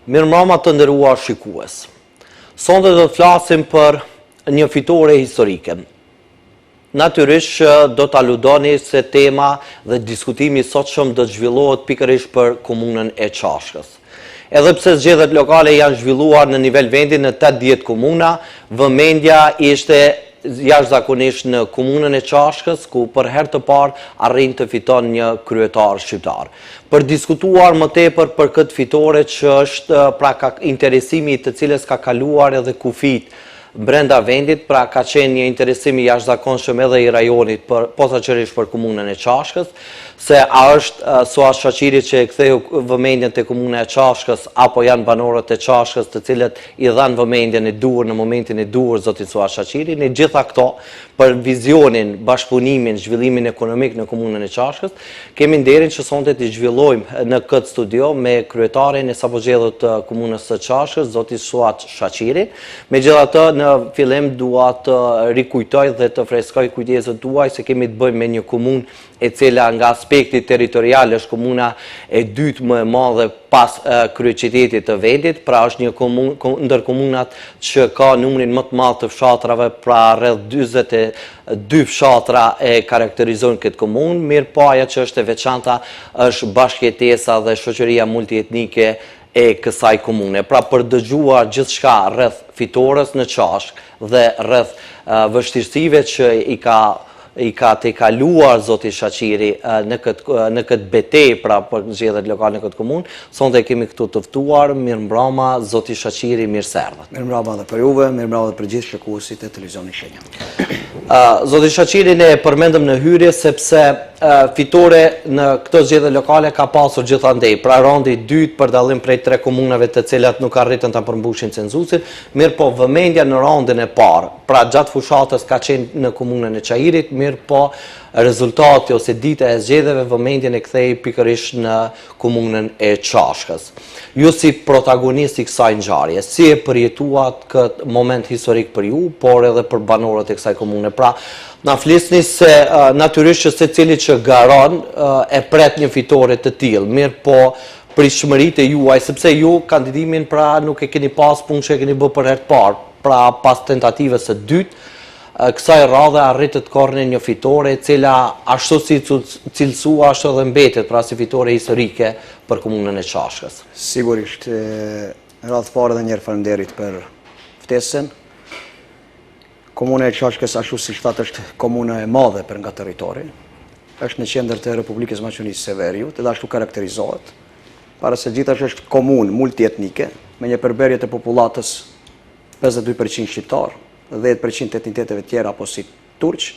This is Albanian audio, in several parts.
Mirëmbrëma të nderuar shikues. Sonte do të flasim për një fitore historike. Natyrisht do të aludoni se tema dhe diskutimi sotshëm do të zhvillohet pikërisht për komunën e Çashkës. Edhe pse zgjedhjet lokale janë zhvilluar në nivel vendi në 80 komuna, vëmendja ishte jashtëzakonisht në komunën e Çashkës, ku për herë të parë arrin të fiton një kryetar shqiptar. Për diskutuar më tepër për këtë fitore që është pra ka interesimi të cilës ka kaluar edhe kufit brenda vendit, pra ka qenë një interesimi jashtëzakonshëm edhe i rajonit, posaçërisht për komunën e Çashkës, se a është Suat Shaqiri që e ktheu vëmendjen te komuna e Çashkës, apo janë banorët e Çashkës të cilët i dhanë vëmendjen e duhur në momentin e duhur zotit Suat Shaqiri. Në gjitha këto, për vizionin, bashkëpunimin, zhvillimin ekonomik në komunën e Çashkës, kemi nderin që sonte të zhvillojmë në këtë studio me kryetarin e sapo zgjedhur të komunës së Çashkës, zoti Suat Shaqiri. Megjithatë, në fillim dua të rikujtoj dhe të freskoj kujdeset tuaj se kemi të bëjmë me një komunë e cila nga aspekti territorial është komuna e dytë më e madhe pas kryeqytetit të vendit, pra është një komunë ndër komunat që ka numrin më të madh të fshatrave, pra rreth 42 fshatra e karakterizojnë këtë komunë, mirë po ajo që është e veçanta është bashkëjetesa dhe shoqëria multietnike e kësaj komune. Pra për dëgjuar gjithçka rreth fitores në Çashkë dhe rreth vështirësive që i ka tejkaluar zoti Shaqiri në këtë betejë pra për zgjedhjet lokale në këtë komunë, sonte kemi këtu të ftuar. Mirëmbrëma zoti Shaqiri, mirë se erdhët. Mirëmbrëma edhe për juve, mirëmbrëma edhe për gjithë shikuesit e televizionit Shenja. Zoti Shaqiri, ne e përmendëm në hyrje sepse fitore në këto zgjedhje lokale ka pasur gjithandej, pra raundi i dytë për dallim prej 3 komunave të cilat nuk arritën ta përmbushin cenzusin, mirë po vëmendja në raundin e parë, pra gjatë fushatës ka qenë në komunën e Çajirit, mirë po rezultati ose dita e zgjedhjeve vëmendjen e kthei pikërisht në komunën e Çashkës. Ju si protagonist i kësaj ngjarje, si e përjetuat këtë moment historik për ju, por edhe për banorët e kësaj komune? Pra, na flisni se natyrisht që secili që garon e pret një fitore të tillë, mirë po pritshmëritë e juaj, sepse ju kandidimin pra nuk e keni pas punë që e keni bërë për herë të parë, pra pas tentativës së dytë, kësaj radhe arritët korrni një fitore e cila ashtu si cilësua ashtu edhe mbetet, pra si fitore historike për komunën e Çashkës. Sigurisht, radhë parë edhe njerë faleminderit për ftesën. Komuna e Çashkës ashtu si shtat është komuna e madhe për nga territori. Është në qendër të Republikës Maqedonisë së Veriut, edhe ashtu karakterizohet. Para se gjithashtu është komunë multietnike me një përbërje të popullatës 52% shqiptar, 10% të etniteteve tjera apo si turq,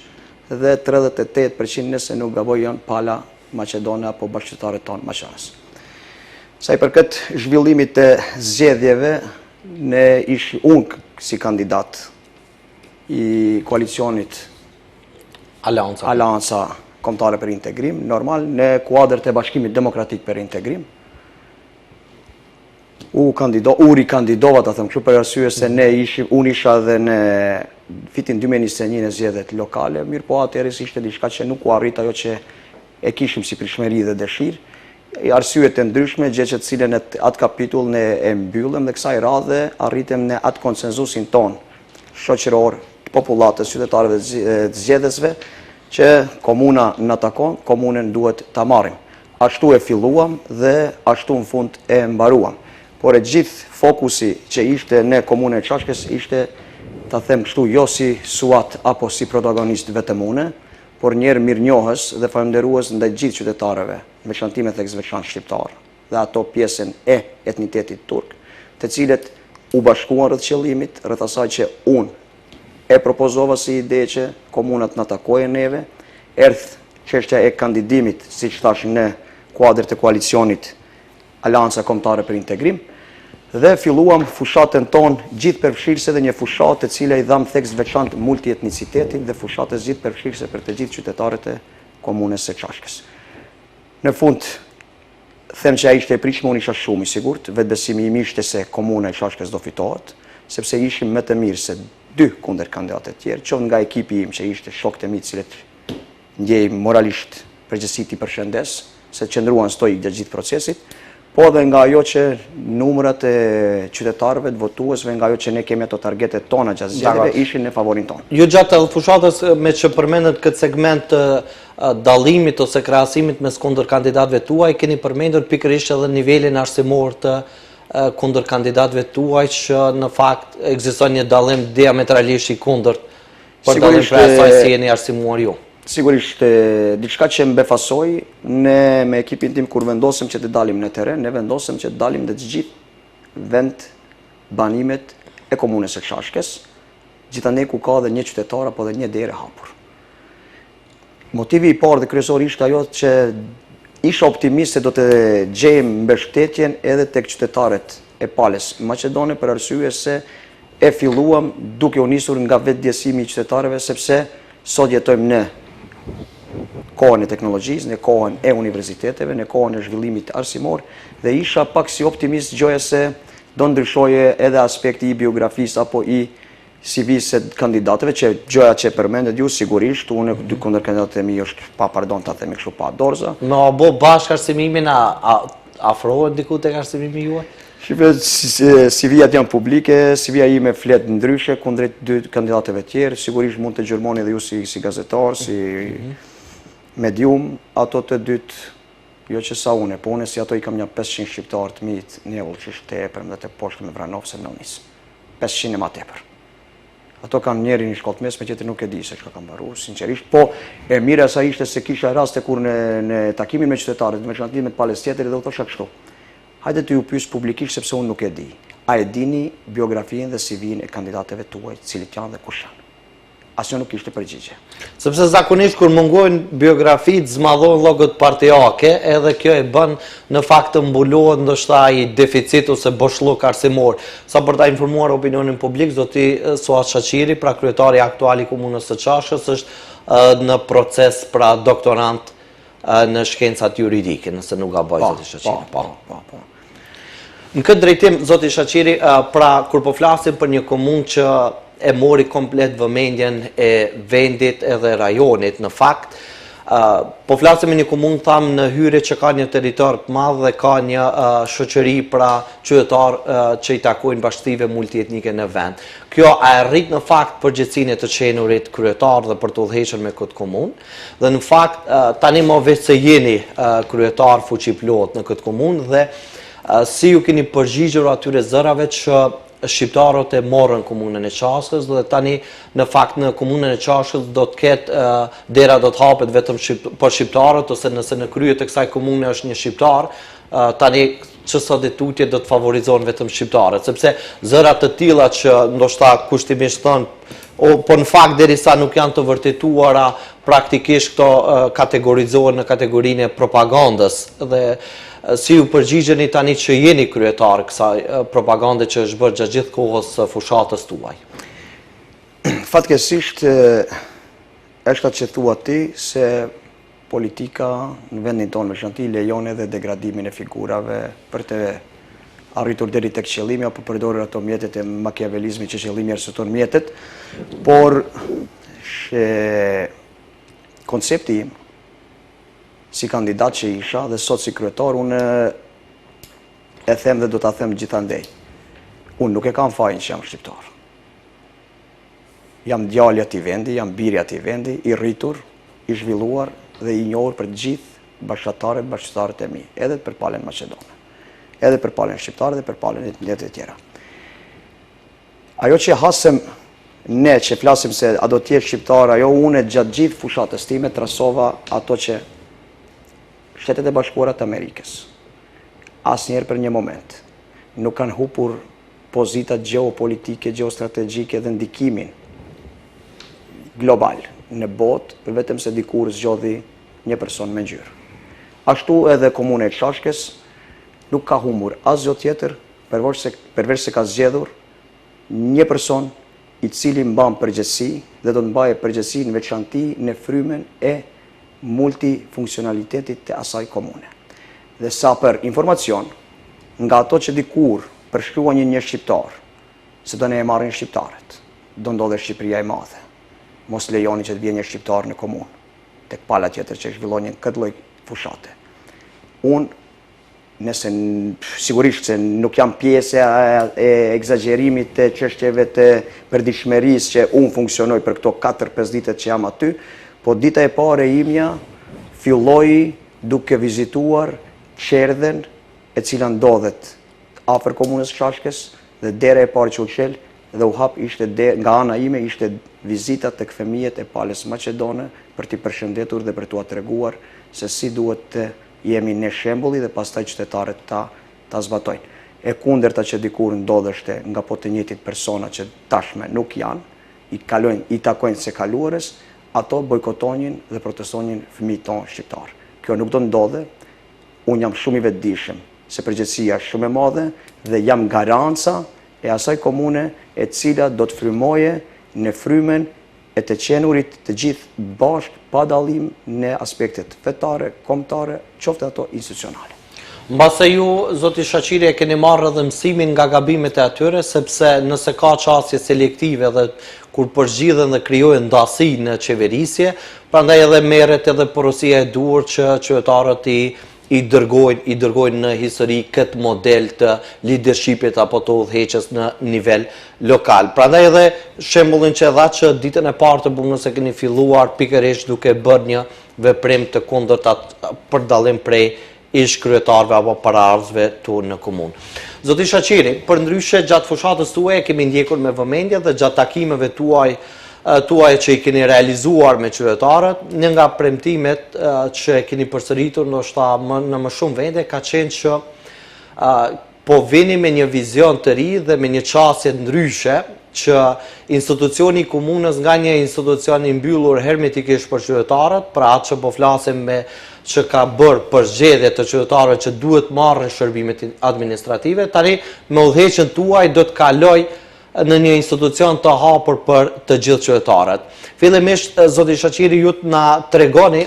dhe 38% nëse nuk gaboj janë pala Maqedone apo bashkëqytetarët tonë Maqedonisë. Sa i përket zhvillimit të zgjedhjeve, ne ishi unë si kandidat i koalicionit Alianca Kombëtare për Integrim, normal në kuadër të Bashkimit Demokratik për Integrim. U rikandidova, ta them kështu, për arsye se unë isha dhe në vitin 2021 në zgjedhjet lokale, mirë po atëherë ishte diçka që nuk u arrit ajo që e kishim si pritshmëri dhe dëshirë. Arsyet e ndryshme, gjë që të cilën atë kapitull ne e mbyllëm dhe kësaj radhe arritëm në atë konsenzusin ton shoqëror të popullatës, qytetarëve të zgjedhësve, që komuna na takon, komunën duhet ta marrim. Ashtu e filluam dhe ashtu në fund e mbaruam. Por e gjithë fokusi që ishte në komunën e Çashkës ishte, ta them kështu, jo si Suat apo si protagonist vetëm une, por njerë mirënjohës dhe falënderues ndaj gjithë qytetarëve, me veçantime tek veçantë shqiptar, dhe ato pjesën e etnitetit turk, të cilët u bashkuan rreth qëllimit, rreth asaj që unë e propozova si ide që komunat na takojnë neve, erdh çështja e kandidimit, siç thash, në kuadër të koalicionit Alianca Kombëtare për Integrim, dhe filluam fushatën tonë gjithë përfshirëse dhe një fushatë e cila i dham theks veçantë multietnicitetit dhe fushatës gjithë përfshirëse për të gjithë qytetarët e komunës së Çashkës. Në fund, them që ai ishte e pritshëm, unë isha shumë i sigurt, vetbesimi im ishte se komuna e Çashkës do fitohet, sepse ishim më të mirë se 2 kundër kandidatët tjerë, qoftë nga ekipi im që ishte shokët e mi, cilët ndjej moralisht përgjegjësitë i përshëndes, se qëndruan stoik gjatë gjithë procesit, po dhe nga ajo që numrat e qytetarëve, të votuesve, nga ajo që ne kemi ato targetet tona gjatë zgjedhjeve ishin në favorin tonë. Ju gjatë edhe fushatës me që përmendet këtë segment të dallimit ose krahasimit mes kundër kandidatëve tuaj, keni përmendur pikërisht edhe nivelin arsimor të kundër kandidatëve tuaj që në fakt ekziston një dallim diametralisht i kundërt për dallim pra asaj si jeni arsimuar ju. Sigurisht, diçka që mbefasoj, ne me ekipin tim kur vendosim që të dalim në teren, ne vendosim që të dalim dhe të gjithë vend banimet e komunës së Shashkës, gjithandej ku ka dhe një qytetar apo dhe një derë hapur. Motivi i parë dhe kryesor ishte ajo që isha optimist se do të gjejmë mbështetjen edhe tek qytetarët e palës Maqedone për arsye se e filluam duke u nisur nga vetëdjesimi i qytetarëve, sepse sot jetojmë në kohën e teknologjisë, në kohën e universiteteve, në kohën e zhvillimit arsimor, dhe isha pak si optimist gjoja se do ndryshoje edhe aspekti i biografisë apo i CV-së së kandidatëve, që gjoja që përmendet ju sigurisht, unë dy kundër kandidatët e mi është pa pardon ta themi kështu pa dorza. Me bo bashkë arsimimin afrohet diku tek arsimimi juaj? Shqipe, CV-jat janë publike, CV-ja ime flet ndryshe kundrejt dy kandidatëve tjerë, sigurisht mund të gjërmoni dhe ju si gazetar, si medium, ato të dytë, jo që sa une, po une si ato i kam një 500 shqiptarë të mitë, një ullë që shte e përmë dhe të poshtë me Vranov se në unisë. 500 e ma tepër. Ato kanë njeri një shkollë mes, me tjetër nuk e di se që kam baru, sinqerisht, po e mire sa ishte se kisha raste kur në takimin me qytetarët, me shkantimet pales tjetër, dhe u thosha kështu. Hajde të ju pyes publikisht sepse unë nuk e di. A e dini biografinë dhe CV-n e kandidatëve tuaj, cilit janë dhe kush janë? Asnjë nuk ishte përgjigje. Sepse zakonisht kur mungojnë biografitë, zmadhojnë llogët partijake, edhe kjo e bën në fakt të mbulohet ndoshta ai deficit ose boshlluk arsimor. Sa për ta informuar opinionin publik, zoti Suat Shaqiri, pra kryetari aktual i komunës së Çashkës, është në proces pra doktorant në shkencat juridike, nëse nuk gaboj zoti Shaqiri. Në këtë drejtim, zoti Shaqiri, pra kur po flasim për një komunë që e mori komplet vëmendjen e vendit edhe rajonit, në fakt, po flasim një komunë thamë në hyrje që ka një territor të madh dhe ka një shoqëri pra qytetar që i takojnë bashkësive multietnike në vend. Kjo e rrit në fakt përgjegjësinë të qenurit kryetar dhe për të udhëhequr me këtë komunë, dhe në fakt tani më veç se jeni kryetar fuqiplot në këtë komunë dhe si ju keni përgjigjur atyre zërave që shqiptarët e morën komunën e Çashkës dhe tani në fakt në komunën e Çashkës do të ketë dera do të hapet vetëm për shqiptarët, ose nëse në krye të kësaj komune është një shqiptar, tani çësa detutje do të favorizon vetëm shqiptarët, sepse zërat të tilla që ndoshta kushtimisht thënë po në fakt derisa nuk janë të vërtetuara, praktikisht këto kategorizohen në kategorinë e propagandës dhe si ju përgjigjeni tani që jeni kryetar kësaj propagande që është bërë gjatë gjithë kohës fushatës tuaj? Fatkeqësisht është atë që thua ti se politika në vendin tonë me shanti lejon edhe degradimin e figurave për të arritur deri tek qëllimi apo përdorur ato mjetet e makiavelizmit që qëllimi arsyton mjetet, por koncepti im si kandidat që isha dhe sot si kryetar, unë e them dhe do ta them gjithandej. Unë nuk e kam fajin që jam shqiptar. Jam djalë ati vendi, jam biri ati vendi, i rritur, i zhvilluar dhe i njohur për gjithë bashkëtarët e mi, edhe për palën Maqedone, edhe për palën shqiptare dhe për palën etnitet e tjera. Ajo që hasem ne që flasim se a do t'jetë shqiptar, ajo unë gjatë gjithë fushatës time trasova ato që Shtetet e Bashkuara të Amerikës asnjëherë për një moment nuk kanë hupur pozitat geopolitike, geostrategjike dhe ndikimin global në botë vetëm se dikur zgjodhi një person me ngjyrë. Ashtu edhe komuna e Çashkës nuk ka humbur asgjë tjetër përveç se ka zgjedhur një person i cili mban përgjegjësi dhe do të mbajë përgjegjësi në veçanti në frymen e multifunksionalitetit të asaj komune. Dhe sa për informacion, nga ato që dikur përshkruan një shqiptar, se do ne e marrin shqiptarët, do ndodhe Shqipëria e madhe. Mos lejoni që të vjen një shqiptar në komunë, tek pala tjetër që zhvillojnë këtë lloj fushate. Unë nëse sigurisht se nuk jam pjesë e egzagerimit të çështjeve të përditshmërisë që unë funksionoj për këto 4-5 ditët që jam aty, po dita e parë e imja filloi duke vizituar qerdhen e cila ndodhet afër komunës Shashkës dhe dera e parë që u qel dhe u hap ishte nga ana ime ishte vizita tek fëmijët e palës maqedone për t'i përshëndetur dhe për t'u treguar se si duhet të jemi ne shembulli dhe pastaj qytetarët ta zbatojnë. E kundërta që dikur ndodheshte nga po të njëjtit persona që tashme nuk janë, i takojnë se kaluarës, ato bojkotonin dhe protestonin fëmijët tonë shqiptarë. Kjo nuk do ndodhe, unë jam shumë i vetëdijshëm se përgjegjësia është shumë e madhe dhe jam garanca e asaj komune e cila do të frymoje në frymen e të qenurit të gjithë bashkë pa dallim në aspektet fetare, kombëtare, qoftë ato institucionale. Mbase ju, zoti Shaqiri, e keni marrë edhe mësimin nga gabimet e atyre, sepse nëse ka çësje selektive dhe kur përgjigjen dhe krijojnë ndasi në qeverisje, prandaj edhe merret edhe porosia e duhur që qytetarët i dërgojnë në histori këtë model të leadershipit apo të udhëheqjes në nivel lokal. Prandaj edhe shembullin që dha që ditën e parë të punës e keni filluar pikërisht duke bërë një veprim të kundërta për dallim prej ish kryetarëve apo paraardhësve tu në komunë. Zoti Shaqiri, përndryshe gjatë fushatës tuaj kemi ndjekur me vëmendje dhe gjatë takimeve tuaj që i keni realizuar me qytetarët, një nga premtimet që e keni përsëritur ndoshta në më shumë vende ka qenë që po vini me një vizion të ri dhe me një qasje ndryshe që institucioni i komunës nga një institucion i mbyllur hermetikisht për qytetarët, pra atë që po flasim me që ka bërë përzgjedhje të qytetarëve që duhet marrën shërbimet administrative, tani me udhëheqjen tuaj do të kaloj në një institucion të hapur për të gjithë qytetarët. Fillimisht, zoti Shaqiri, ju të na tregoni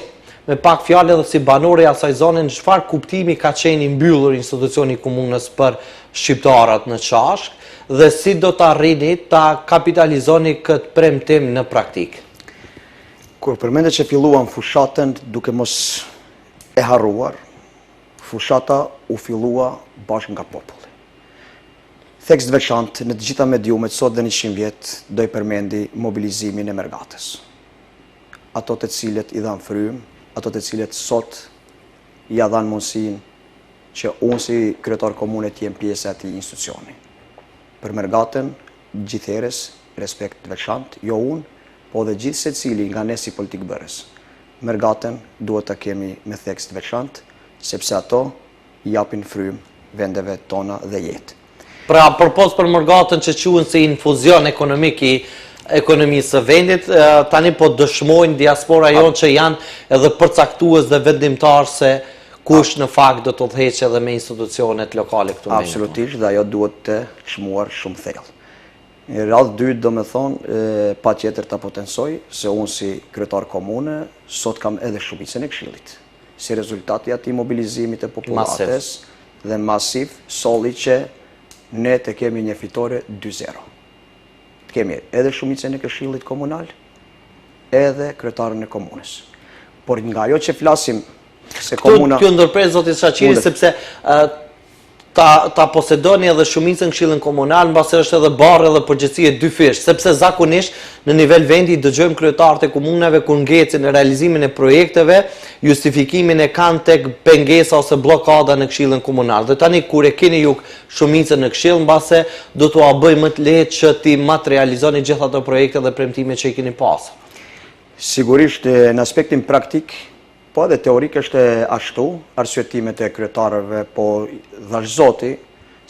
me pak fjalë edhe si banori asaj zone në çfarë kuptimi ka qenë i mbyllur institucioni i komunës për shqiptarët në Qashk dhe si do të arrini ta kapitalizoni këtë premtim në praktikë. Kur përmendet që filluam fushatën duke mos e harruar, fushata u fillua bashkë nga populli. Thekst veçantë në të gjitha mediumet sot dhe në 100 vjet do i përmendi mobilizimin e Mergatës. Ato të cilët i dhanë frym, ato të cilët sot i dhanë mundësinë që unë si kryetar komune të jem pjesë e atij institucioni. Për Mergatën, gjithëherës respekt veçantë, jo unë, po dhe gjithë secili nga ne si politik bërës. Mergatën duhet ta kemi me thekst veçantë, sepse ato japin frym vendeve tona dhe jetë. Pra, përpos për Mergatën që quhen si infuzion ekonomik i ekonomisë së vendit, tani po dëshmojnë diaspora jonë që janë edhe përcaktues dhe vendimtar se kush në fakt do të udhëheqë edhe me institucionet lokale këtu. Absolutisht, dhe ajo duhet të çmuar shumë thellë. Në radhë dytë do me thonë, pa tjetër të potensoj, se unë si kryetar komune, sot kam edhe shumicën e Këshillit. Si rezultati atij mobilizimit e populatës dhe masiv, solli që ne të kemi një fitore 2-0. Të kemi edhe shumicën e Këshillit komunal, edhe kryetarën e komunës. Por nga ajo që flasim se komuna... Kjo ndërpres, zoti Shaqiri, sepse ta posedoni edhe shumicën Këshillin komunal, mbase është edhe barë edhe përgjithësi e dy fish, sepse zakonisht në nivel vendi dëgjojmë kryetarët e komunave kur ngecin në realizimin e projekteve, justifikimin e kanë tek pengesa ose blokada në Këshillin komunal. Dhe tani kur e keni ju shumicën në Këshill, mbase do t'u bëj më të lehtë që ti materializoni gjithë ato projekte dhe premtimet që i keni pasur. Sigurisht në aspektin praktik, po edhe teorik është ashtu, arsyetimet e kryetarëve, po dhash zoti,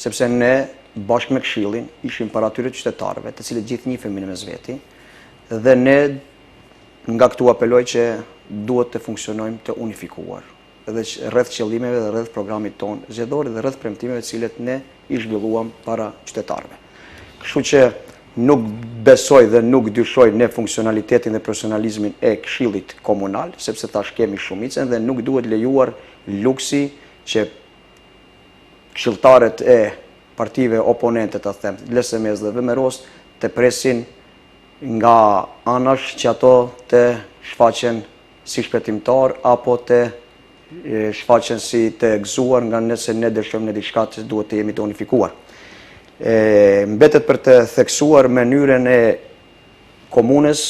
sepse ne bashkë me Këshillin ishim para atyre qytetarëve, të cilët gjithë njihemi në mes veti, dhe ne nga këtu apeloj që duhet të funksionojmë të unifikuar, edhe rreth qëllimeve dhe rreth programit tonë zgjedhor dhe rreth premtimeve të cilët ne i zhvilluam para qytetarëve. Kështu që nuk besoj dhe nuk dyshoj në funksionalitetin dhe profesionalizmin e Këshillit komunal, sepse tash kemi shumicën dhe nuk duhet lejuar luksi që këshilltarët e partive oponente, të them, LSMS dhe VMRO-s, të presin nga anash që ato të shfaqen si shpëtimtar apo të shfaqen si të gëzuar nga nëse ne dëshojmë në diçka që duhet të jemi të unifikuar. Mbetet për të theksuar mënyrën e komunës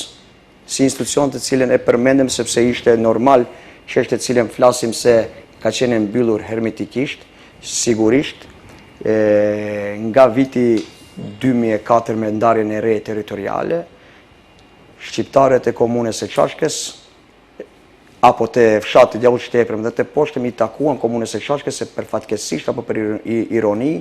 si institucion të cilën e përmendëm sepse ishte normal çështje të cilën flasim se ka qenë mbyllur hermetikisht, sigurisht nga viti 2004 me ndarjen e re territoriale, shqiptarët e komunës së Çashkës apo të fshatit Djavull Shteprëm dhe të poshtëm i takuan komunës së Çashkës se për fatkeqësisht apo për ironi,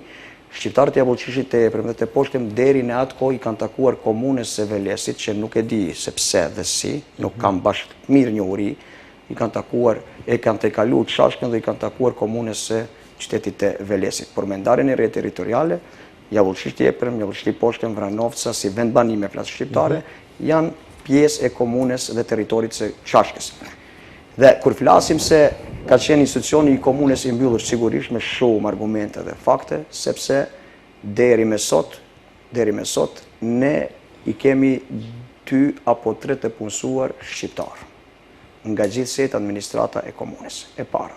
shqiptarët e Jabullçishit të Eprëm dhe të poshtëm deri në atë kohë i kanë takuar komunës së Velesit, që nuk e di se pse dhe si, nuk kanë bashkë mirë njohuri, i kanë takuar, e kanë tejkaluar Çashkën dhe i kanë takuar komunës së qytetit të Velesit. Por me ndarjen e re territoriale, Jabullçisht të Eprëm, Jabullçisht Poshtëm, Vranovca, si vend banime flasë shqiptare, janë pjesë e komunës dhe territorit së Çashkës. Dhe kur flasim se ka qenë institucioni i komunës i mbyllur, sigurisht me shumë argumente dhe fakte, sepse deri me sot ne i kemi 2 apo 3 të punësuar shqiptar nga gjithsejt administrata e komunës, e para.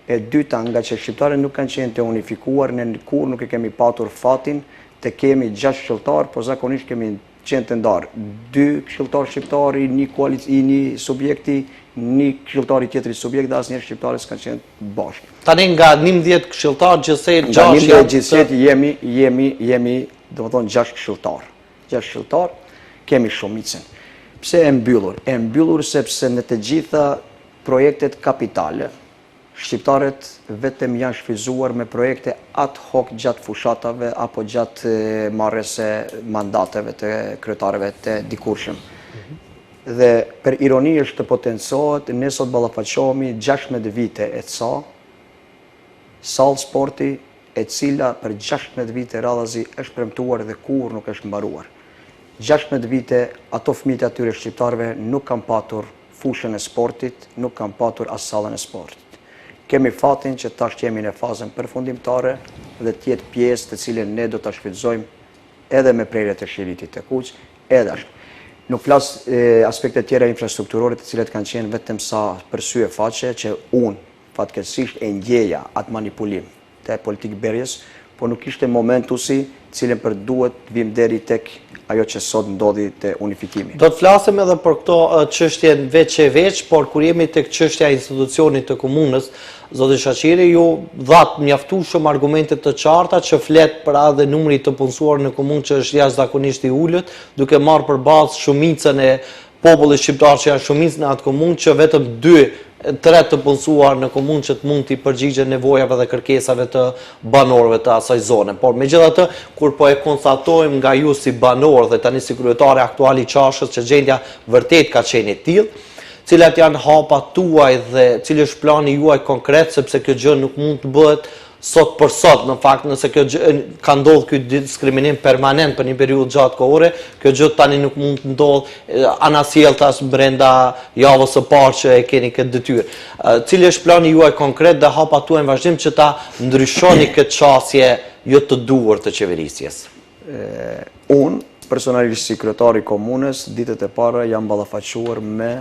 E dyta, nga që shqiptarët nuk kanë qenë të unifikuar, ne kur nuk e kemi patur fatin të kemi 6 këshilltar, por zakonisht kemi qenë të ndarë 2 këshilltar shqiptari, një subjekti, një këshilltari tjetëri subjekt dhe asnjëherë shqiptarët s'kan qenë bashkë. Tani nga 11 këshilltar gjithsej 6 janë. Nga gjithsej jemi domethënë 6 këshilltar. 6 këshilltar, kemi shumicën. Pse e mbyllur? E mbyllur sepse në të gjitha projektet kapitale, shqiptarët vetëm janë shfryzuar me projekte ad hoc gjatë fushatave apo gjatë marrëse mandateve të kryetarëve të dikurshëm. Dhe për ironi është të potencohet, ne sot ballafaqohemi 16 vite e sallë sporti e cila për 16 vite radhazi është premtuar dhe kur nuk është mbaruar. 16 vite ato fëmijët atyre shqiptarëve nuk kanë patur fushën e sportit, nuk kanë patur as sallën e sportit. Kemi fatin që tash jemi në fazën përfundimtare dhe të jetë pjesë të cilën ne do ta shfrytëzojmë edhe me prerjet e shiritit të kuq, edhe ashtu. Nuk flas aspekte tjera infrastrukturore të cilat kanë qenë vetëm sa për sy e faqe që unë fatkeqësisht e ndjeja atë manipulim të politik berjes, por nuk ishte momentusi cilën për duhet të vim deri tek ajo që sot ndodhi të unifikimi. Do të flasim edhe për këto çështje veç e veç, por kur jemi tek çështja e institucionit të komunës, zoti Shaqiri, ju dhat mjaftueshëm argumente të qarta që flet për edhe numri të punësuar në komunë që është jashtëzakonisht i ulët, duke marrë përballë shumicën e popullit shqiptar që janë shumicë në atë komunë, që vetëm 2-3 të punësuar në komunë që të mund t'i përgjigjen nevojave dhe kërkesave të banorëve të asaj zone. Por megjithatë, kur po e konstatojmë nga ju si banor dhe tani si kryetari aktual i Çashkës që gjendja vërtet ka qenë e tillë, cilat janë hapat tuaj dhe cili është plani juaj konkret, sepse kjo gjë nuk mund të bëhet sot për sot, në fakt nëse kjo gjë ka ndodhur ky diskriminim permanent për një periudhë gjatë kohore, kjo gjë tani nuk mund të ndodhë anasjelltas brenda javës së parë që e keni këtë detyrë. Cili është plani juaj konkret dhe hapat tuaj në vazhdim që ta ndryshoni këtë çështje jo të duhur të qeverisjes? Unë personalisht si kryetari i komunës, ditët e para jam ballafaquar me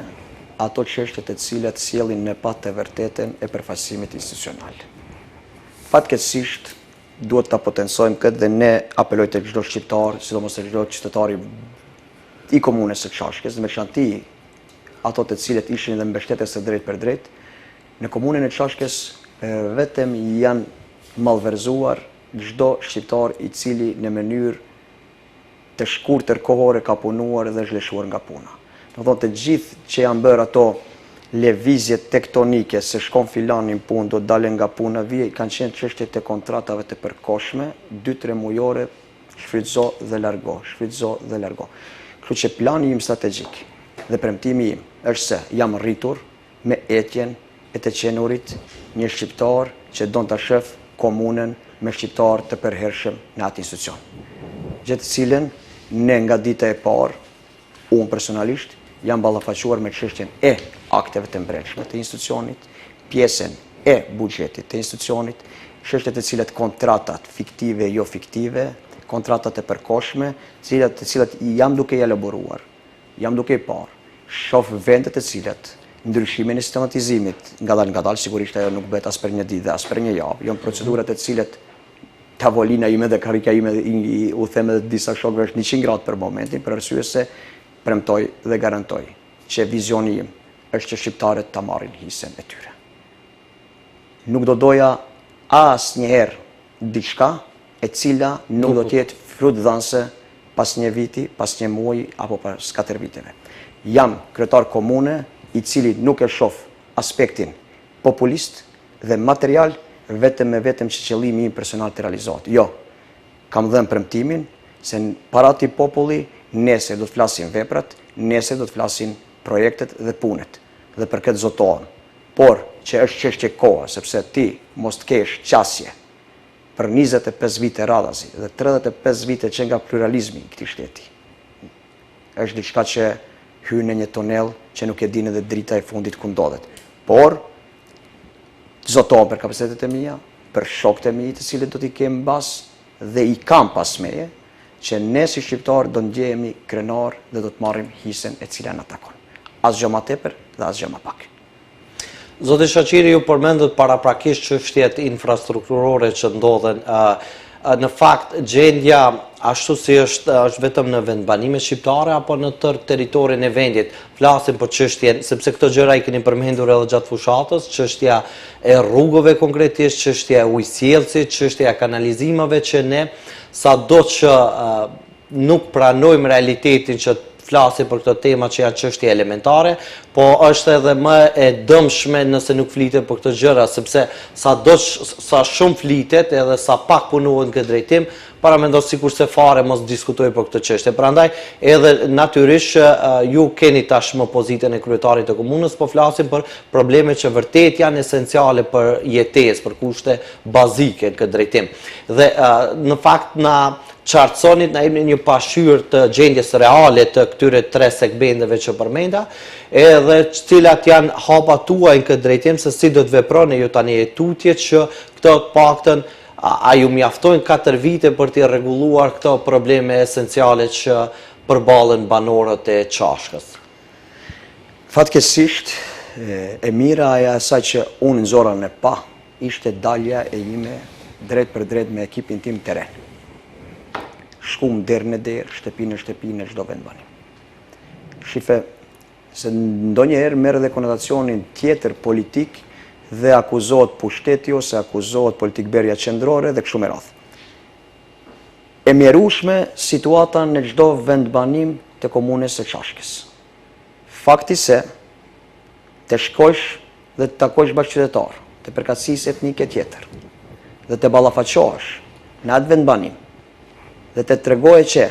ato çështje të cilat sjellin në pa të vërtetën e përfaqësimit institucional. Fatkeqësisht duhet ta potencojmë këtë dhe ne apeloj tek çdo shqiptar, sidomos tek çdo qytetari i komunës së Çashkës, me veçanti ato të cilët ishin dhe mbështetës së drejt për drejt, në komunën e Çashkës vetëm janë mallverzuar çdo shqiptar i cili në mënyrë të shkurtër kohore ka punuar dhe zhveshuar nga puna. Do të thotë të gjithë që janë bërë ato lëvizje tektonike se shkon filani në punë, do dalen nga puna vije, kanë qenë çështje të kontratave të përkohshme, 2-3 mujore, shfrytëzo dhe largo. Kështu që plani im strategjik dhe premtimi im është se jam rritur me etjen e të qenurit një shqiptar që don ta shef komunën me shqiptar të përhershëm në atë institucion. Gjë të cilën ne nga dita e parë, unë personalisht jam ballafaquar me çështjen e akteve të mbrojtshme të institucionit, pjesën e buxhetit të institucionit, çështjet të cilat kontratat fiktive jo fiktive, kontratat e përkohshme, të cilat jam duke elaboruar, jam duke parë, shoh vendet të cilat ndryshimin e sistematizimit, nga dalë sigurisht ajo nuk bëhet as për një ditë dhe as për një javë, janë procedurat e cilet tavolina ime dhe karika ime u them edhe disa shokëve është 100 gradë për momentin, për arsye se premtoj dhe garantoj që vizioni im është që shqiptarët ta marrin hisen e tyre. Nuk do doja asnjëherë diçka e cila nuk do të jetë frutdhënëse pas një viti, pas një muaji apo pas 4 viteve. Jam kryetar komune i cili nuk e shoh aspektin populist dhe material vetëm që qëllimi im personal të realizohet. Jo, kam dhënë premtimin se para atij populli nesër do të flasin veprat, nesër do të flasin projektet dhe punet. Dhe për këtë zotohem. Por që është çështje kohe, sepse ti mos të kesh qasje për 25 vite radhazi dhe 35 vite që nga pluralizmi i këtij shteti. Është diçka që hyn në një tunel që nuk e din edhe drita e fundit ku ndodhet. Por zotohem për kapacitetet e mia, për shokët e mi të cilët do t'i kem mbas dhe i kam pas meje, që ne si shqiptar do ndjehemi krenar dhe do të marrim hisen e cila na takon. Asgjë më tepër dhe asgjë më pak. Zoti Shaqiri, ju përmendët paraprakisht çështjet infrastrukturore që ndodhen. Në fakt, gjendja ashtu si është vetëm në vendbanime shqiptare apo në tërë territorin e vendit. Flasim për çështjen, sepse këto gjëra i keni përmendur edhe gjatë fushatës, çështja e rrugëve konkretisht, çështja e ujësjellësit, çështja e kanalizimeve që ne sado që nuk pranojmë realitetin që flasim për këto tema që janë çështje elementare, po është edhe më e dëmshme nëse nuk flitet për këto gjëra, sepse sa shumë flitet edhe sa pak punohet në këtë drejtim, paramendos sikur se fare mos diskutoj për këtë çështje. Prandaj edhe natyrisht ju keni tashmë pozitën e kryetarit të komunës, po flasim për probleme që vërtet janë esenciale për jetesë, për kushte bazike në këtë drejtim. Dhe në fakt na qartësonit, na jemi një pasqyrë të gjendjes reale të këtyre 3 segmenteve që përmenda, edhe cilat janë hapa tuaj në këtë drejtim se si do të veproni ju tani e tutje që këto të paktën a ju mjaftojnë 4 vite për t'i rregulluar këto probleme esenciale që përballen banorët e Çashkës. Fatkeqësisht, e mira e asaj që unë nxora në pa, ishte dalja e ime drejt për drejt me ekipin tim teren. Shkum derë në derë, shtëpi në shtëpi në çdo vendbanim. Shife, se ndonjëherë merr dhe konotacionin tjetër politik dhe akuzohet pushteti ose akuzohet politikberja qendrore dhe kështu me radhë. E mjerueshme situata në çdo vendbanim të komunës së Çashkës. Fakti se të shkosh dhe të takosh bashkëqytetar të përkatësisë etnike tjetër dhe të ballafaqohesh në atë vendbanim dhe të tregoje që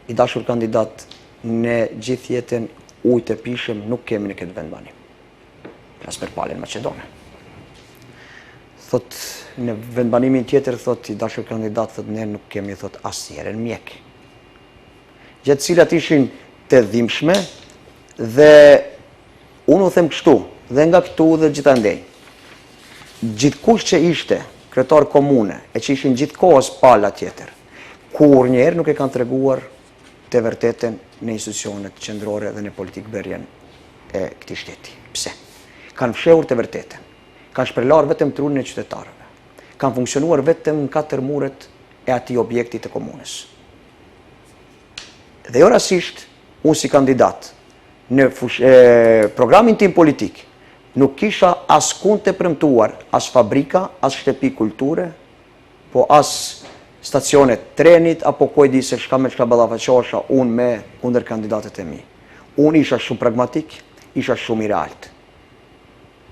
i dashur kandidat në gjithë jetën ujë të pishëm nuk kemi në këtë vendbanim. As për palën Maqedone. Thot në vendbanimin tjetër thot i dashur kandidat thot ne nuk kemi thot asnjëherë mjek. Gjatë cilat ishin të dhimbshme dhe unë u them kështu dhe nga këtu dhe gjithandej. Gjithkush që ishte kryetar komune e që ishin gjithkohës pala tjetër, kur njerë nuk e kanë treguar të vërtetën në institucionet qendrore dhe në politikberjen e këtij shteti. Pse? Kanë fshehur të vërtetën, kanë shprelar vetëm trunin e qytetarëve, kanë funksionuar vetëm në 4 muret e atij objekti të komunës. Dhe jo rastisht, unë si kandidat, në programin tim politik, nuk kisha askund të premtuar, as fabrika, as shtëpi kulture, po as stacionet trenit, apo kujdi se shka me shka ballafaqosha unë me kundër kandidatet e mi. Unë isha shumë pragmatik, isha shumë i realt.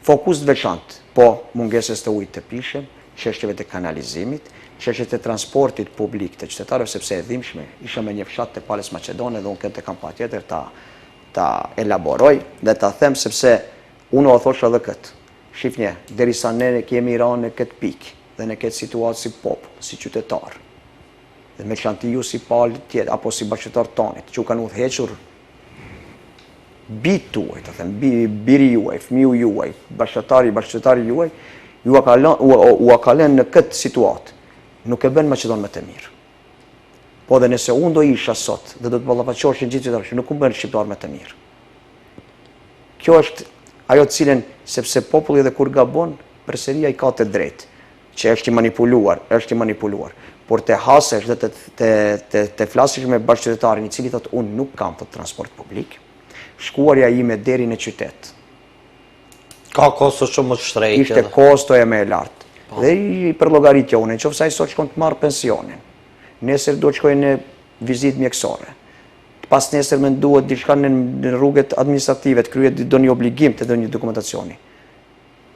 Fokus të veçant, po mungesës të ujit të pishëm, çështjeve të kanalizimit, çështjet e transportit publik të qytetarëve, sepse e dhimbshme, isha me një fshat të palës Maqedone dhe unë këtë kam patjetër ta elaboroj dhe ta them sepse unë o thosha edhe këtë. Shifnje, derisa ne kemi ranë në këtë pikë dhe në këtë situatë si popull, si qytetar, dhe me çantiju si palë tjetë, apo si bashkëtar tonit, që u kanë udhëhequr bitë tuaj, të them, biri juaj, fëmiu juaj, bashkëtari juaj, u akalen në këtë situatë, nuk e bën Maqedonë më të mirë. Po dhe nëse unë do isha sot, dhe do të ballafaqoheshin gjithë qytetarët që nuk u bën shqiptar më të mirë. Kjo është ajo cilën, sepse populli dhe kur gabon, përsëri ai ka të drejtë, që është i manipuluar. Por të hasesh dhe të flasësh me bashkëqytetarin i cili thotë unë nuk kam të transport publik, shkuarja ime deri në qytet. Ka kosto shumë më shtrejtë. Ishte kostoja më e lartë. Dhe i përllogaritja unë, nëse ai sot shkon të marr pensionin, nesër do të shkojë në vizitë mjekësore. Pas nesër më duhet diçka në rrugët administrative, të kryet ndonjë obligim të ndonjë dokumentacioni.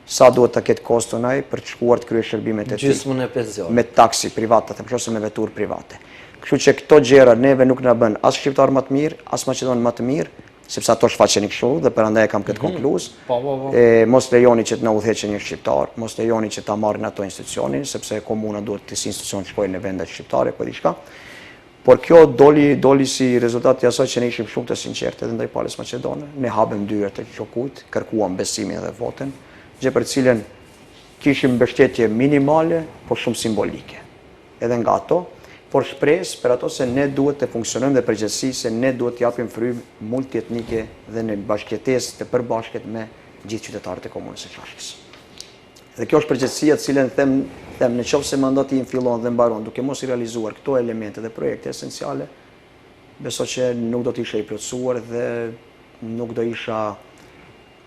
Sa duhet të ketë koston ai për të shkuar të kryej shërbimet e tij? Gjysmën e pensionit. Me taksi private, ose me veturë private. Kështu që këto gjëra neve nuk na bën as shqiptar më të mirë, as maqedon më të mirë, sepse ato shfaqen kështu dhe prandaj kam këtë konkluz. Mos lejoni që të na udhëheqë një shqiptar, mos lejoni që ta marrin ato institucionin, sepse komuna duhet të si institucion të shkojnë në vendet shqiptare apo diçka. Por kjo doli si rezultat i asaj që ne ishim shumë të sinqertë edhe ndaj palës maqedone. Ne hapëm dyert të Qokut, kërkuam besimin dhe votën, gjë për cilën kishim mbështetje minimale, por shumë simbolike. Edhe nga ato, por shpresë për ato se ne duhet të funksionojmë dhe përgjithësi se ne duhet të japim frymë multietnike dhe në bashkëjetesë të përbashkët me gjithë qytetarët e komunës së Çashkës. Dhe kjo është përgjithësia të cilën them në qoftë se mandati im fillon dhe mbaron, duke mos i realizuar këto elemente dhe projekte esenciale, besoj që nuk do të isha i plotësuar dhe nuk do isha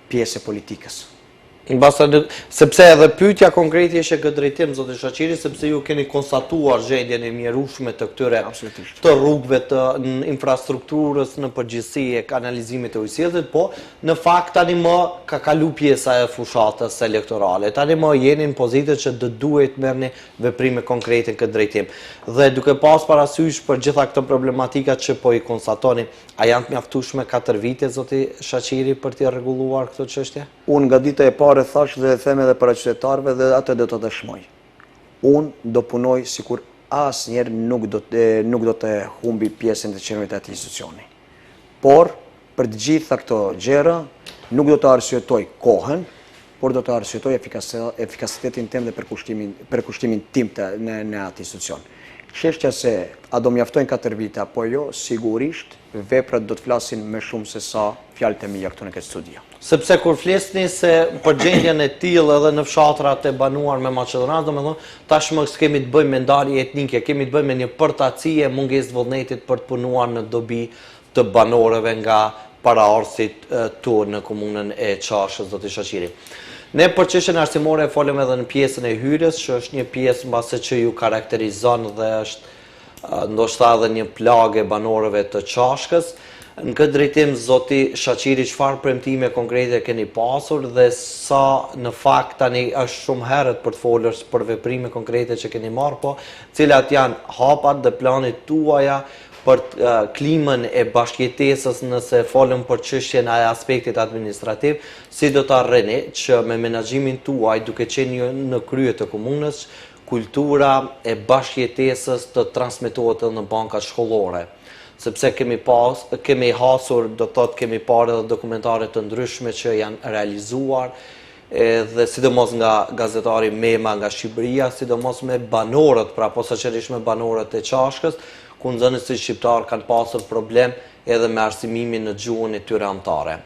pjesë e politikës. Sepse edhe pyetja konkrete ishte këtë drejtim, zotë Shaqiri, sepse ju keni konstatuar gjendjen e mjerueshme të këtyre të rrugëve, të infrastrukturës në përgjithësi e kanalizimit të ujësillësit, po në fakt tani më ka kalu pjesa e fushatës elektorale. Tani më jeni në pozitë që duhet merrni veprime konkrete në këtë drejtim. Dhe duke pas parasysh për gjitha këto problematika që po i konstatoni, a janë të mjaftueshme 4 vite, zoti Shaqiri, për të rregulluar këtë çështje? Unë nga dita e parë thash dhe them edhe para qytetarëve dhe atë do të dëshmoj. Unë do punoj sikur asnjëherë nuk do të humbi pjesën të qenurit të atij institucioni. Por për të gjitha këto gjëra nuk do të arsyetoj kohën, por do të arsyetoj efikasitetin tim dhe përkushtimin tim në atë institucion. Çështja se a do mjaftojnë 4 vite apo jo, sigurisht veprat do të flasin më shumë se sa fjalët e mia këtu në këtë studio. Sepse kur flisni se për gjendjen e tillë edhe në fshatrat e banuar me Maqedonanë, domethënë tashmë s'kemi të bëjmë me ndarje etnike, kemi të bëjmë me një përtacie mungesë vullnetit për të punuar në dobi të banorëve nga paraardhësit tu në komunën e Çashkës, zoti Shaqiri. Ne për çështjen arsimore folëm edhe në pjesën e hyrjes, që është një pjesë mbase që ju karakterizon dhe është ndoshta edhe një plagë e banorëve të Çashkës. Në këtë drejtim, zoti Shaqiri, çfarë premtime konkrete keni pasur dhe sa në fakt tani është shumë herët për të folur për veprime konkrete që keni marrë, po cilat janë hapat dhe planit tuaja për klimën e bashkëjetesës nëse folëm për çështjen e aspektit administrativ, si do të arrini që me menaxhimin tuaj duke qenë në krye të komunës, kultura e bashkëjetesës të transmetohet edhe në bankat shkollore. Sepse kemi hasur, do thotë kemi parë edhe dokumentare të ndryshme që janë realizuar, dhe sidomos nga gazetari Mema nga Shqipëria, sidomos me banorët, pra posaçërisht me banorët e Çashkës, ku nxënësit shqiptar kanë pasur problem edhe me arsimimin në gjuhën e tyre anëtare.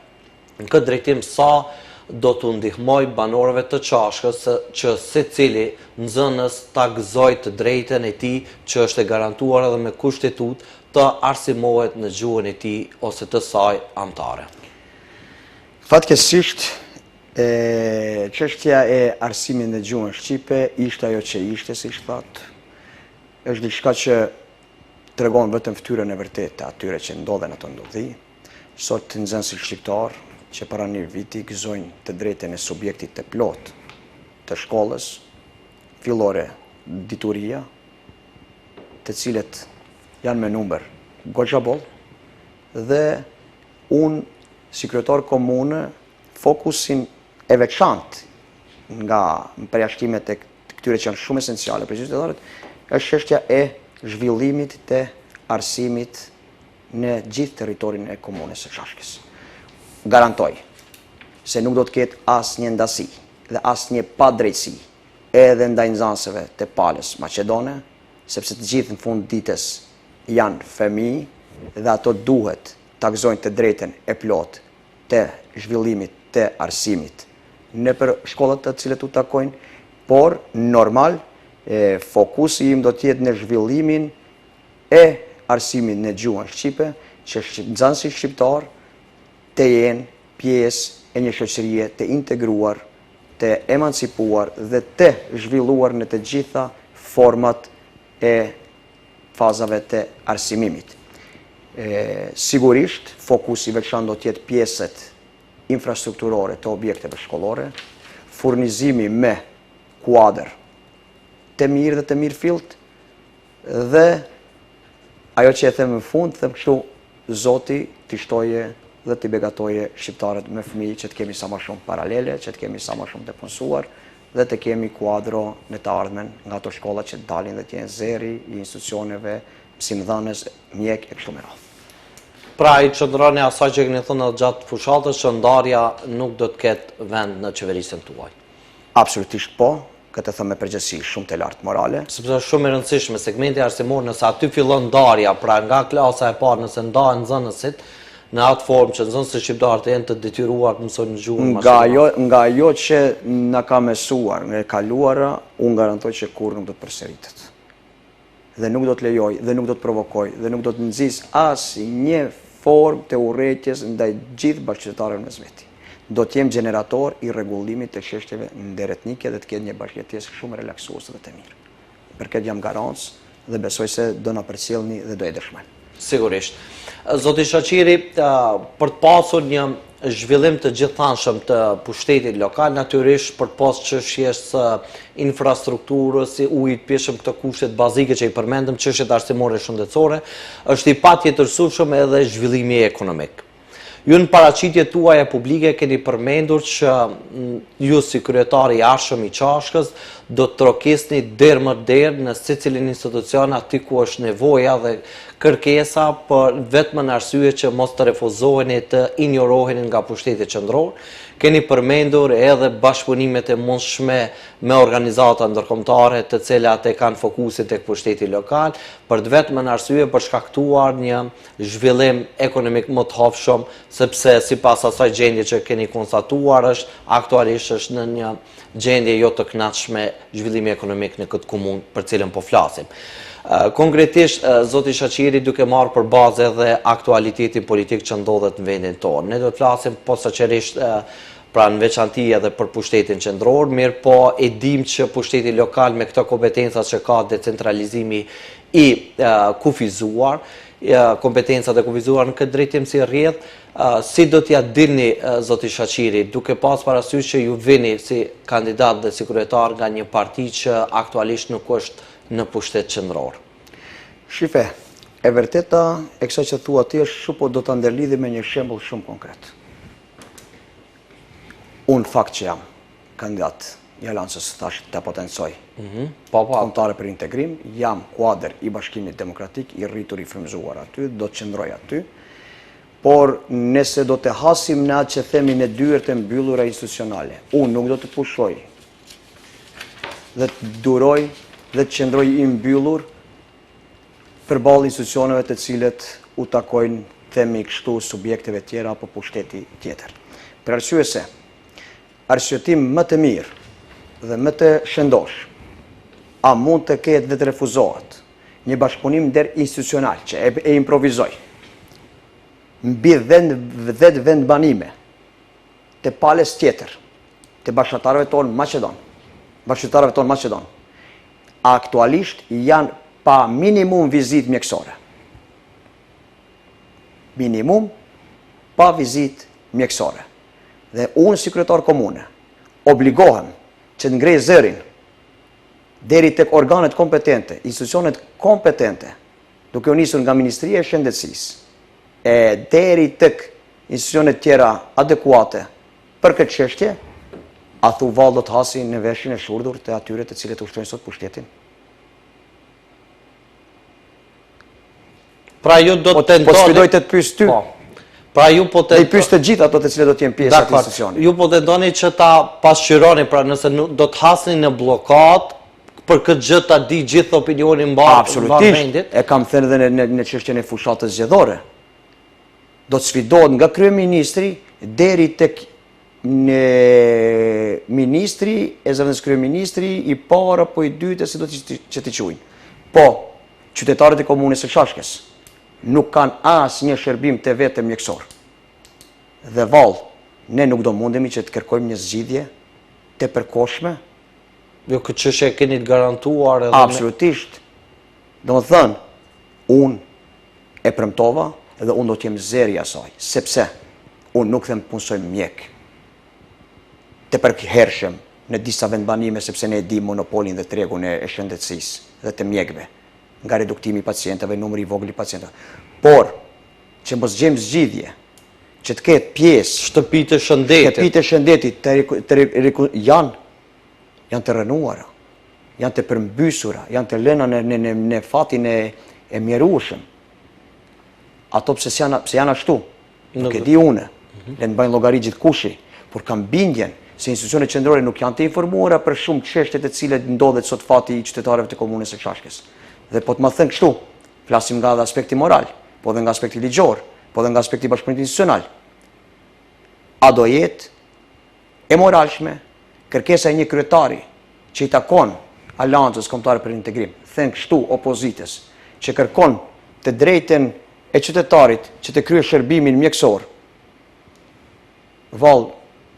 Në këtë drejtim, sa do të ndihmoj banorëve të Çashkës që secili nxënës ta gëzojë të drejtën e tij që është e garantuar edhe me kushtetut të arsimohet në gjuhën e tij ose të saj anëtare. Fatkeqësisht, çështja e arsimit në gjuhën shqipe ishte ajo që ishte, siç thatë. Është diçka që tregon vetëm fytyrën e vërtetë të atyre që ndodhen ato ndodhi. Sot nxënësit shqiptar që para një viti gëzojnë të drejtën e subjektit të plot të shkollës fillore dituria, të cilët janë me numër goxha boll, dhe unë si kryetar komune fokusin e veçantë nga përjashtimet e këtyre që janë shumë esenciale për qytetarët është çështja e zhvillimit të arsimit në gjithë territorin e komunës së Çashkës. Garantoj se nuk do të ketë asnjë ndasi dhe asnjë padrejtësi edhe ndaj nxënësve të palës maqedone, sepse të gjithë në fund ditës janë fëmijë dhe ato duhet ta gëzojnë të drejtën e plot të zhvillimit të arsimit në për shkollat të cilët u takojnë, por normal fokusi im do t'jetë në zhvillimin e arsimit në gjuhën shqipe, që nxënësit shqiptar të jenë pjesë e një shoqërie të integruar, të emancipuar dhe të zhvilluar në të gjitha format e fazave të arsimimit. Sigurisht, fokusi veçantë do t'jetë pjesët infrastrukturore të objekteve shkollore, furnizimi me kuadër të mirë dhe të mirë fillt, dhe ajo që e them në fund, them kështu, Zoti t'i shtoje dhe t'i begatoje shqiptarët me fëmijë, që të kemi sa më shumë paralele, që të kemi sa më shumë të punësuar, dhe të kemi kuadro në të ardhmen nga ato shkolla që dalin dhe t'jenë zeri i institucioneve, mësimdhënës, mjek e kështu me radhë. Pra i qëndroni asaj që keni thënë gjatë fushatës që ndarja nuk do të ketë vend në qeverisjen tuaj. Absolutisht po, këtë thëmë me përgjithësi shumë të lartë morale. Sepse është shumë e rëndësishme segmenti arsimor, nëse aty fillon ndarja, pra nga klasa e parë, nëse ndahen nxënësit në atë formë që nxënësit shqiptarë të jenë të detyruar të mësojnë gjuhën Nga ajo që na ka mësuar në e kaluara, unë garantoj që kur nuk do të përsëritet. Dhe nuk do të lejoj, dhe nuk do të provokoj, dhe nuk do të nxis asnjë formë të urrëties ndaj gjithë bashkëqytetarëve mes veti. Do të jem generator i rregullimit të çështjeve ndërretnike dhe të ketë një bashkëjetesë shumë relaksuese dhe të mirë. Për këtë jam garantës dhe besoj se do na përcjellni dhe do e dëshmojmë. Sigurisht. Zoti Shaqiri, për të pasur një zhvillim të gjithanshëm të pushtetit lokal, natyrisht për të pasur çështjes infrastrukturës, si ujit, pjeshëm këto kushtet bazike që i përmendëm, çështjet arsimore shëndetësore, është i patjetërsueshëm edhe zhvillimi ekonomik. Ju në paraqitjet tuaja publike keni përmendur që ju si kryetari i arshëm i Qashkës do të trokisni derë më derë në secilin institucion aty ku është nevoja dhe kërkesa, për vetëm në arsye që mos të refuzoheni të injoroheni nga pushteti qendror. Keni përmendur edhe bashkëpunimet e mundshme me organizata ndërkombëtare të cilat e kanë fokusin tek pushteti lokal, për vetëm në arsye për shkaktuar një zhvillim ekonomik më të hapshëm, sepse sipas asaj gjendje që keni konstatuar aktualisht është në një gjendje jo të kënaqshme zhvillimi ekonomik në këtë komunë për cilën po flasim. Konkretisht, Zoti Shaqiri, duke marrë për bazë edhe aktualitetin politik që ndodhet në vendin tonë. Ne do të flasim posaçërisht pra në veçanti edhe për pushtetin qendror, mirë po e dim që pushteti lokal me këto kompetenca që ka decentralizimi i kufizuar, kompetencat e kufizuar në këtë drejtim si rrjedh, si do t'ja dilni, Zoti Shaqiri, duke pas parasysh që ju vini si kandidat dhe si kryetar nga një parti që aktualisht nuk është në pushtet qendror? Shife, e vërteta e kësaj që thua ti është shumë, po do ta ndërlidhi me një shembull shumë konkret. Unë fakt që jam kandidat i Aleancës, thash të potencoj kombëtare për integrim, jam kuadër i Bashkimit Demokratik, i rritur i frymëzuar aty, do të qëndroj aty, por nëse do të hasim në atë që themi në dyert e mbyllura institucionale, unë nuk do të pushoj dhe të duroj dhe të qëndroj i mbyllur përballë institucioneve të cilët u takojnë, themi kështu, subjekteve tjera apo pushteti tjetër. Për arsye se arsyetim më të mirë dhe më të shëndosh, a mund të ketë dhe të refuzohet një bashkëpunim interinstitucional që e improvizoj mbi 10 vendbanime të palës tjetër të bashkëtarëve tonë Maqedon, aktualisht janë pa minimum vizit mjekësore. Minimum pa vizit mjekësore. Dhe unë si kryetar komune obligohem që të ngrej zërin deri tek organet kompetente, institucionet kompetente, duke u nisur nga Ministria e Shëndetësisë e deri tek institucionet tjera adekuate për këtë çështje, a thu vallë do të hasi në veshin e shurdur të atyre të cilët ushtrojnë sot pushtetin? Pra ju do të Po sfidoj të pyes ty. Pra ju po Dhe i pyes të gjithë ato të cilët do të jenë pjesë e institucionit. Ju po tentoni që ta pasqyroni, pra nëse do të hasni në bllokat për këtë gjë ta di gjithë opinionin mbar vendit. E kam thënë edhe në çështjen e fushatës zgjedhore. Do të sfidohet nga kryeministri deri tek në ministri, e zëvendës kryeministri, i parë apo i dytë, si do që t'i quajnë. Po, qytetarët e komunës së Shashkës nuk kanë asnjë shërbim të vetë mjekësor. Dhe vallë, ne nuk do mundemi që të kërkojmë një zgjidhje të përkohshme. Jo, këtë çështje e keni të garantuar edhe Absolutisht. Domethënë, unë e premtova dhe unë do të jem zeri i asaj, sepse unë nuk them punsoj mjek të përhershëm në disa vendbanime, sepse ne e di monopolin dhe tregun e shëndetësisë dhe të mjekëve, nga reduktimi i pacientëve, numri i vogël i pacientëve. Por, që mos gjejmë zgjidhje, që të ketë pjesë shtëpitë e shëndetit. Shtëpitë e shëndetit janë të rënuara, janë të përmbysura, janë të lëna në fatin e mjerueshëm. Ato pse janë ashtu, nuk e di une, le në bëjnë llogari gjithkushi, por kam bindjen se institucionet qendrore nuk janë të informuara për shumë çështje të cilat ndodhet sot fati i qytetarëve të komunës së Shashkës. Dhe po të më thënë kështu, flasim nga dhe aspekti moral, po dhe nga aspekti ligjor, po dhe nga aspekti bashkëpunimit institucional. A do jetë e moralshme kërkesa e një kryetari që i takon Aleancës Kombëtare për Integrim, thënë kështu opozitës, që kërkon të drejtën e qytetarit që të kryej shërbimin mjekësor, vallë,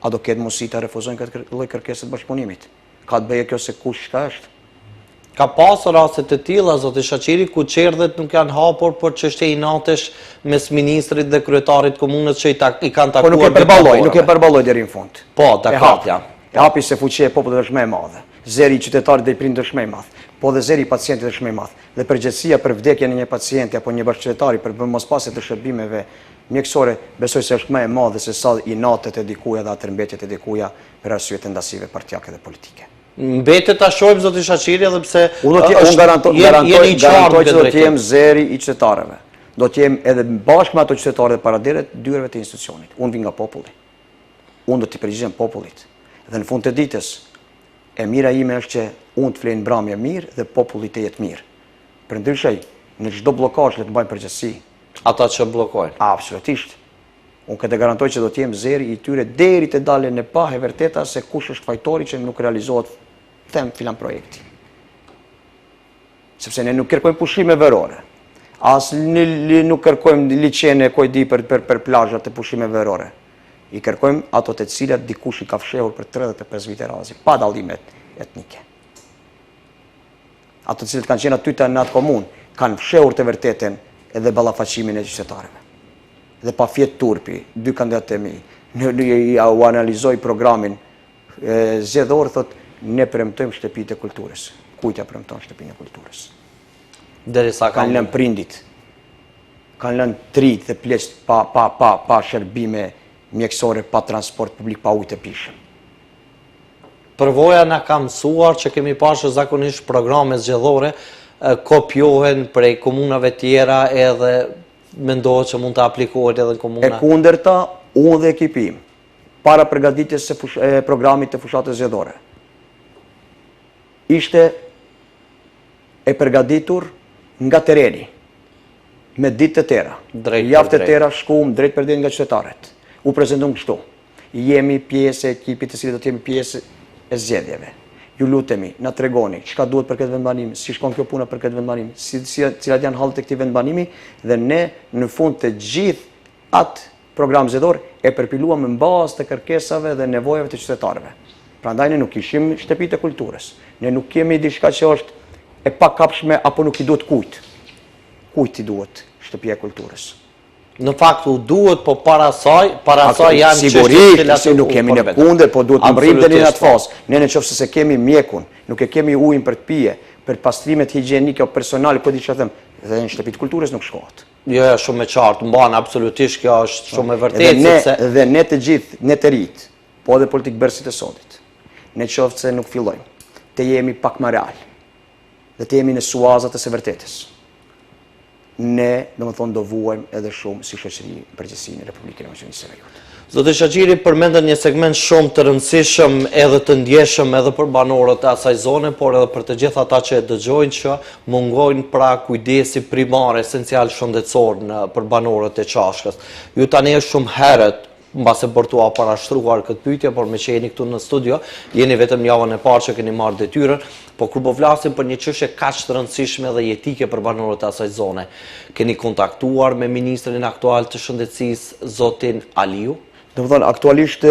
a do ketë mundësi ta refuzojnë këtë lloj kërkese të bashkëpunimit? Ka të bëjë kjo se kush ka është? Ka pasur raste të tilla, zoti Shaqiri, ku çerdhet nuk janë hapur për çështje inatesh mes ministrit dhe kryetarit komunës që i kanë takuar. Po nuk e përballoj deri në fund. Po, dakor, ja. E hapi se fuqia e popullit është më e madhe. Zeri i qytetarit dhe i prindërit është më i madh. Po dhe zeri i pacientit është më i madh. Dhe përgjegjësia për vdekjen e një pacienti apo një bashkëqytetari për mospasje të shërbimeve mjekësore, besoj se është më e madhe se sa inatet e dikuja dhe atërmbetjet e dikuja për arsye të ndasive partijake dhe politike. Mbetet ta shohim zoti Shaqiri edhe pse unë garantoj që do të jem zeri i qytetarëve. Do të jem edhe bashkë me ato qytetarë dhe paraderët dyreve të institucionit. Unë vi nga populli. Unë do t'i përgjigjem popullit. Dhe në fund të ditës, e mira ime është që unë të flej në bramje mirë dhe populli të jetë mirë. Përndryshe, në çdo bllokazh le të mbajmë përgjegjësi. Ata që bllokojnë. Absolutisht. Unë këtë garantoj që do të jem zeri i tyre deri të dalën në pahë e vërteta se kush është fajtori që nuk realizohet them filan projekti. Sepse ne nuk kërkojmë pushime verore. As nuk kërkojmë liçene kujdi për plazhat e pushime verore. I kërkojmë ato të cilat dikush i ka fshehur për 35 vite razi, pa dallime etnike. Ato të cilat kanë qenë aty në atë komunë, kanë fshehur të vërtetën edhe ballafaqimin e qytetarëve. Dhe pa fjet turpi, dy kandidatë e mi, u analizoj programin zgjedhor, thotë ne premtojmë shtëpitë e kulturës. Kujt ja premton shtëpinë e kulturës? Derisa kanë lënë prindit, kanë lënë trit dhe pleqt pa shërbime mjekësore, pa transport publik, pa ujë të pishëm. Përvoja na ka mësuar që kemi pasur zakonisht programe zgjedhore kopjohen prej komunave tjera edhe mendohet që mund të aplikohet edhe në komuna. E kundërta, unë dhe ekipi im, para përgatitjes së programit të fushatës zgjedhore, ishte e përgatitur nga tereni, me ditë të tëra, javë të tëra shkuam drejt për drejt nga qytetarët. U prezentuam kështu. Jemi pjesë e ekipit të cilët do të jemi pjesë e zgjedhjeve. Ju lutemi, na tregoni çka duhet për këtë vendbanim, si shkon kjo puna për këtë vendbanim, cilat janë hallet e këtij vendbanimi dhe ne në fund të gjithë atë program zgjedhor e përpiluam në bazë të kërkesave dhe nevojave të qytetarëve. Prandaj ne nuk kishim shtëpitë e kulturës. Ne nuk kemi diçka që është e pakapshme apo nuk i duhet kujt. Kujt i duhet shtëpia e kulturës? Në fakt u duhet, po para saj janë sigurisht se nuk kemi në kundër, po duhet të mbërrim deri në atë fazë. Ne nëse se kemi mjekun, nuk e kemi ujin për të pije, për pastrimet higjienike o personale, po diçka them, dhe në shtëpitë kulturës nuk shkohet. Jo, shumë e qartë, mban absolutisht, kjo është shumë e vërtetë. Dhe ne të gjithë, ne të rinjt, po edhe politikë bërësit e sotit, ne qoftë se nuk fillojmë, të jemi pak më real, dhe të jemi në suazat e së vërtetës. Ne, do vuajmë edhe shumë si shoqëri përgjithësi në Republikën e Maqedonisë së Veriut. Zoti Shaqiri përmendën një segment shumë të rëndësishëm edhe të ndjeshëm edhe për banorët e asaj zone, por edhe për të gjithë ata që e dëgjojnë që mungojnë pra kujdesi primar esencial shëndetësor për banorët e Qashkës. Ju tani shumë herët mbase për t'u parashtruar këtë pyetje, por me që jeni këtu në studio, jeni vetëm javën e parë që keni marrë detyrën, po kur po flasim për një çështje kaq të rëndësishme dhe jetike për banorët e asaj zone, keni kontaktuar me ministrin aktual të shëndetësisë, zotin Aliu? Do të thonë, aktualisht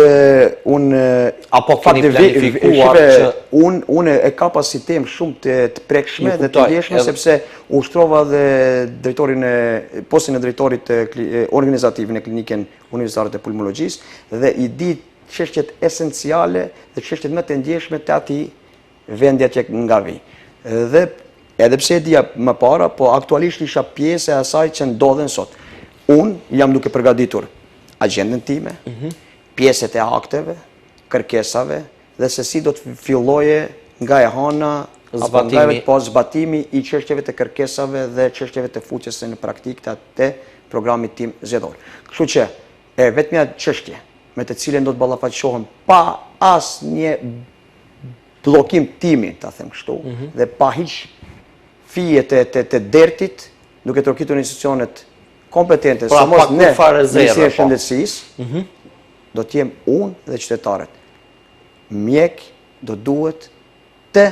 unë apo keni planifikuar që unë e ka pas si temë shumë të prekshme dhe të ndjeshme, sepse ushtrova dhe postin e drejtorit organizativ në klinikën universitare të pulmologjisë dhe i di çështjet esenciale dhe çështjet më të ndjeshme të atij vendi që nga vi. Dhe edhe pse e dija më para, po aktualisht isha pjesë e asaj që ndodhen sot. Unë jam duke përgatitur agjendën time, pjesët e akteve, kërkesave, dhe se si do të filloje nga e hana, zbatimi i çështjeve të kërkesave dhe çështjeve të fuqes në praktikë të programit tim zgjedhor. Kështu që, vetmja çështje me të cilën do të ballafaqohem pa asnjë bllokim timi, ta them kështu, dhe pa hiç fije të dertit, duke trokitur institucionet kompetente, sa mos ne, Ministria e Shëndetësisë, do t'jem unë dhe qytetarët. Mjek do duhet të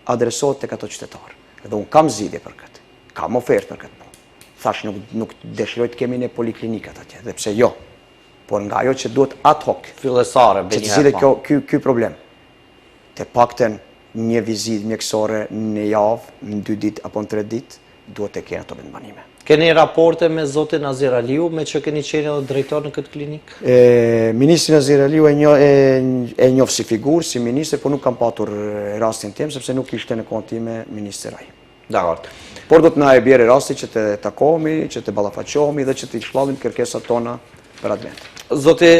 adresohet tek ato qytetarë. Edhe unë kam zgjidhje për këtë, kam ofertë për këtë. Thash nuk dëshiroj të kemi ne poliklinikat atje, dhe pse jo, por nga ajo që duhet ad hoc, fillesare, që të zgjidhet ky problem. Të paktën një vizitë mjekësore në javë, në 2 ditë apo në 3 ditë, duhet të kenë ato vendbanime. Keni raporte me zotin Nazir Aliu, me që keni qenë edhe drejtor në këtë klinikë? Ministri Nazir Aliu e njoh si figurë, si ministër, por nuk kam patur rastin tim, sepse nuk ishte në kohën time minister ai. Dakor. Por do të na e bjerë rasti që të takohemi, që të ballafaqohemi dhe që të shpallim kërkesat tona për atë vend. Zoti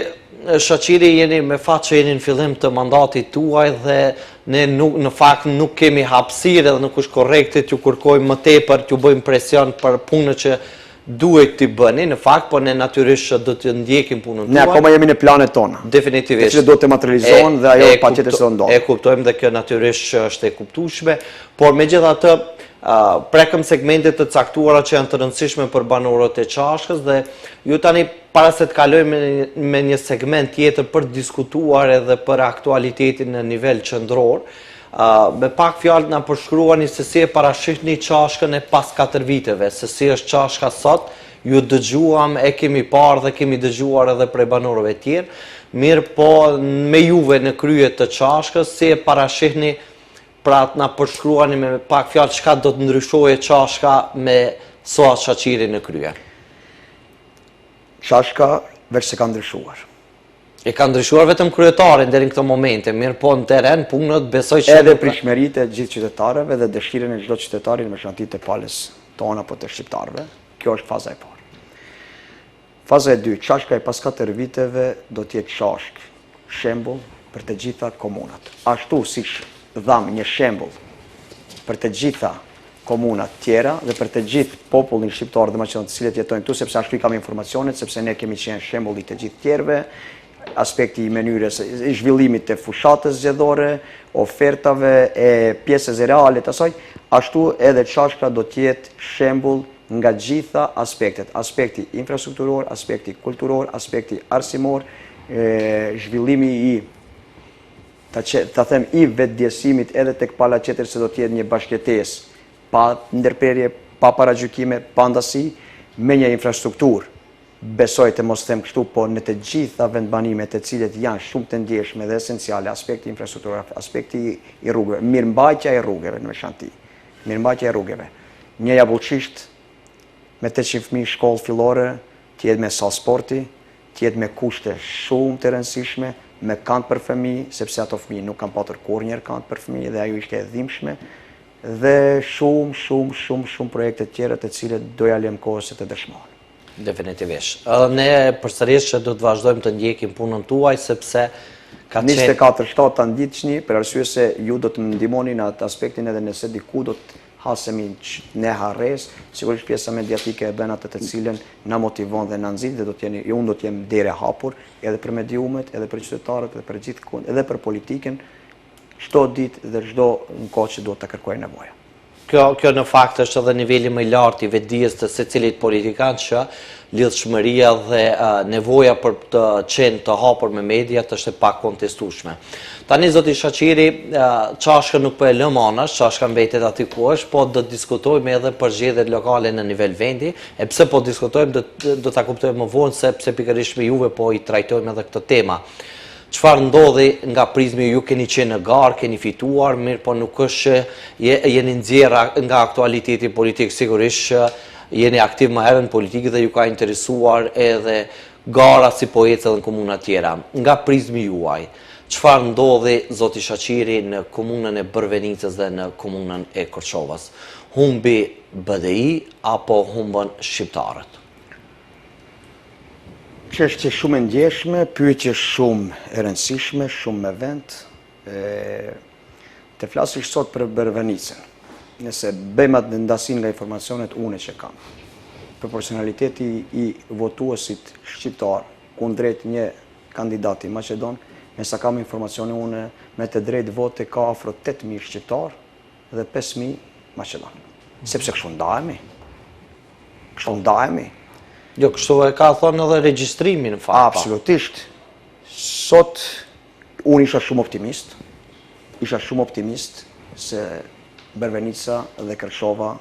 Shaqiri, jeni me fat që jeni në fillim të mandatit tuaj dhe ne në fakt nuk kemi hapësirë dhe nuk është korrekte t'ju kërkojmë më tepër, t'ju bëjmë presion për punën që duhet t'i bëni, në fakt, po ne natyrisht do të ndjekim punën tuaj. Ne akoma jemi në planet tona. Definitivisht. Që do të materializohen dhe ajo patjetër se do ndodhë. E kuptojmë dhe kjo natyrisht është e kuptueshme, por megjithatë prekëm segmentet të caktuara që janë të rëndësishme për banorët e Çashkës dhe ju tani para se të kalojmë me një segment tjetër për të diskutuar edhe për aktualitetin në nivel qendror, me pak fjalë na përshkruani se si e parashihni Çashkën e pas 4 viteve, se si është Çashka sot, ju dëgjuam, e kemi parë dhe kemi dëgjuar edhe prej banorëve tjerë, mirë po me juve në krye të Çashkës, si e parashihni. Pra të na përshkruani me pak fjalë çka do të ndryshojë Çashka me Suad Shaqiri në krye. Çashka veç se ka ndryshuar. E ka ndryshuar vetëm kryetarin deri në këtë moment, mirë po në terren punët besoj që edhe prishmëritë e gjithë qytetarëve dhe dëshirën e çdo qytetari në veçantë të palës tonë apo të shqiptarëve. Kjo është faza e parë. Faza e dytë, Çashka e pas 4 viteve do të jetë çashk, shembull për të gjitha komunat. Ashtu siç dham një shembull për të gjitha komunat tjera dhe për të gjithë popullin shqiptar dhe maqedon të cilët jetojnë këtu, sepse ashtu i kam informacionet, sepse ne kemi qenë shembulli të gjithë tjerëve, aspekti i mënyrës i zhvillimit të fushatës zgjedhore, ofertave e pjesës reale të asaj, ashtu edhe Çashka do të jetë shembull nga gjitha aspektet, aspekti infrastrukturor, aspekti kulturor, aspekti arsimor, zhvillimi i ta them i vetëdjesimit edhe tek pala tjetër se do të jetë një bashkëtesë pa ndërprerje, pa paragjykime, pa ndasi, me një infrastrukturë. Besoj të mos them kështu, po në të gjitha vendbanimet të cilët janë shumë të ndjeshme dhe esenciale, aspekti infrastrukturor, aspekti i rrugëve, mirëmbajtja e rrugëve në veçantë. Mirëmbajtja e rrugëve. Një javulçisht me 800 fëmijë shkollë fillore, të jetë me sallë sporti, të jetë me kushte shumë të rëndësishme, me kantë për fëmijë, sepse ato fëmijë nuk kanë patur kurrnjëherë kantë për fëmijë dhe ajo ishte e dhimbshme, dhe shumë projekte tjera të cilët doja lëm kohës se të dëshmohen. Definitivisht. Ne përsërisht që do të vazhdojmë të ndjekim punën tuaj sepse ka 24/7 ta ndiqni për arsye se ju do të më ndihmoni në atë aspektin edhe nëse diku do të hasemi ne harres, sigurisht pjesa mediatike e bën atë të cilën na motivon dhe na nxit dhe unë do të jem derë hapur edhe për mediumet, edhe për qytetarët, edhe për gjithë, edhe për politikën, çdo ditë dhe çdo kohë që duhet ta kërkojë nevoja. Kjo në fakt është edhe niveli më i lartë i vetdijes të secilit politikan që lidhshmëria dhe nevoja për të qenë të hapur me mediat është e pakontestueshme. Tani zoti Shaqiri, çashka nuk po e lëm anash, çashka mbetet aty ku është, po do të diskutojmë edhe për zgjedhjet lokale në nivel vendi, e pse po diskutojmë do ta kuptojmë më vonë se pse pikërisht me juve po i trajtojmë edhe këtë tema. Çfarë ndodhi nga prizmi, ju keni qenë në garë, keni fituar, mirë po nuk është që jeni nxjerra nga aktualiteti politik, sigurisht që jeni aktiv më herën politik dhe ju ka interesuar edhe gara si po ecë edhe në komuna tjera. Nga prizmi juaj, çfarë ndodhi zoti Shaqiri në komunën e Bërvenicës dhe në komunën e Korçovës? Humbi BDI apo humbën shqiptarët? Çështje shumë e ndjeshme, pyetje shumë e rëndësishme, shumë me vend. Të flasësh sot për Bërvenicën. Nëse bëjmë atë ndasin nga informacionet unë që kam. Proporcionaliteti i votuesit shqiptar kundrejt një kandidati maqedon, me sa kam informacione unë, me të drejtë vote ka afro 8.000 shqiptar dhe 5.000 maqedon. Sepse kështu ndajemi. Kështu ndajemi. Jo, kështu e ka thonë edhe regjistrimi në fakt. Absolutisht. Sot unë isha shumë optimist se Bërvenica dhe Kërshova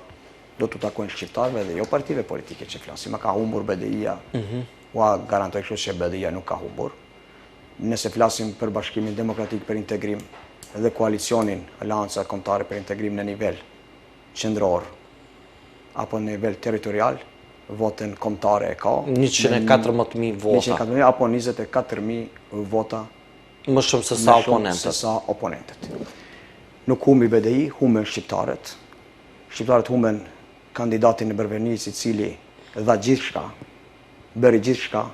do të takojnë shqiptarëve dhe jo partive politike që flasim. Ma ka humbur BDI-ja, ua garantoj kështu që BDI-ja nuk ka humbur. Nëse flasim për Bashkimin Demokratik për Integrim dhe koalicionin Aleanca Kombëtare për Integrim në nivel qendror apo në nivel territorial, votën kombëtare e ka. 114.000 vota. 114.000 apo 24.000 vota. Më shumë se sa oponentet. Nuk humbi BDI, humben shqiptarët. Shqiptarët humben kandidatin në Bërvenicë i cili dha gjithçka, bëri gjithçka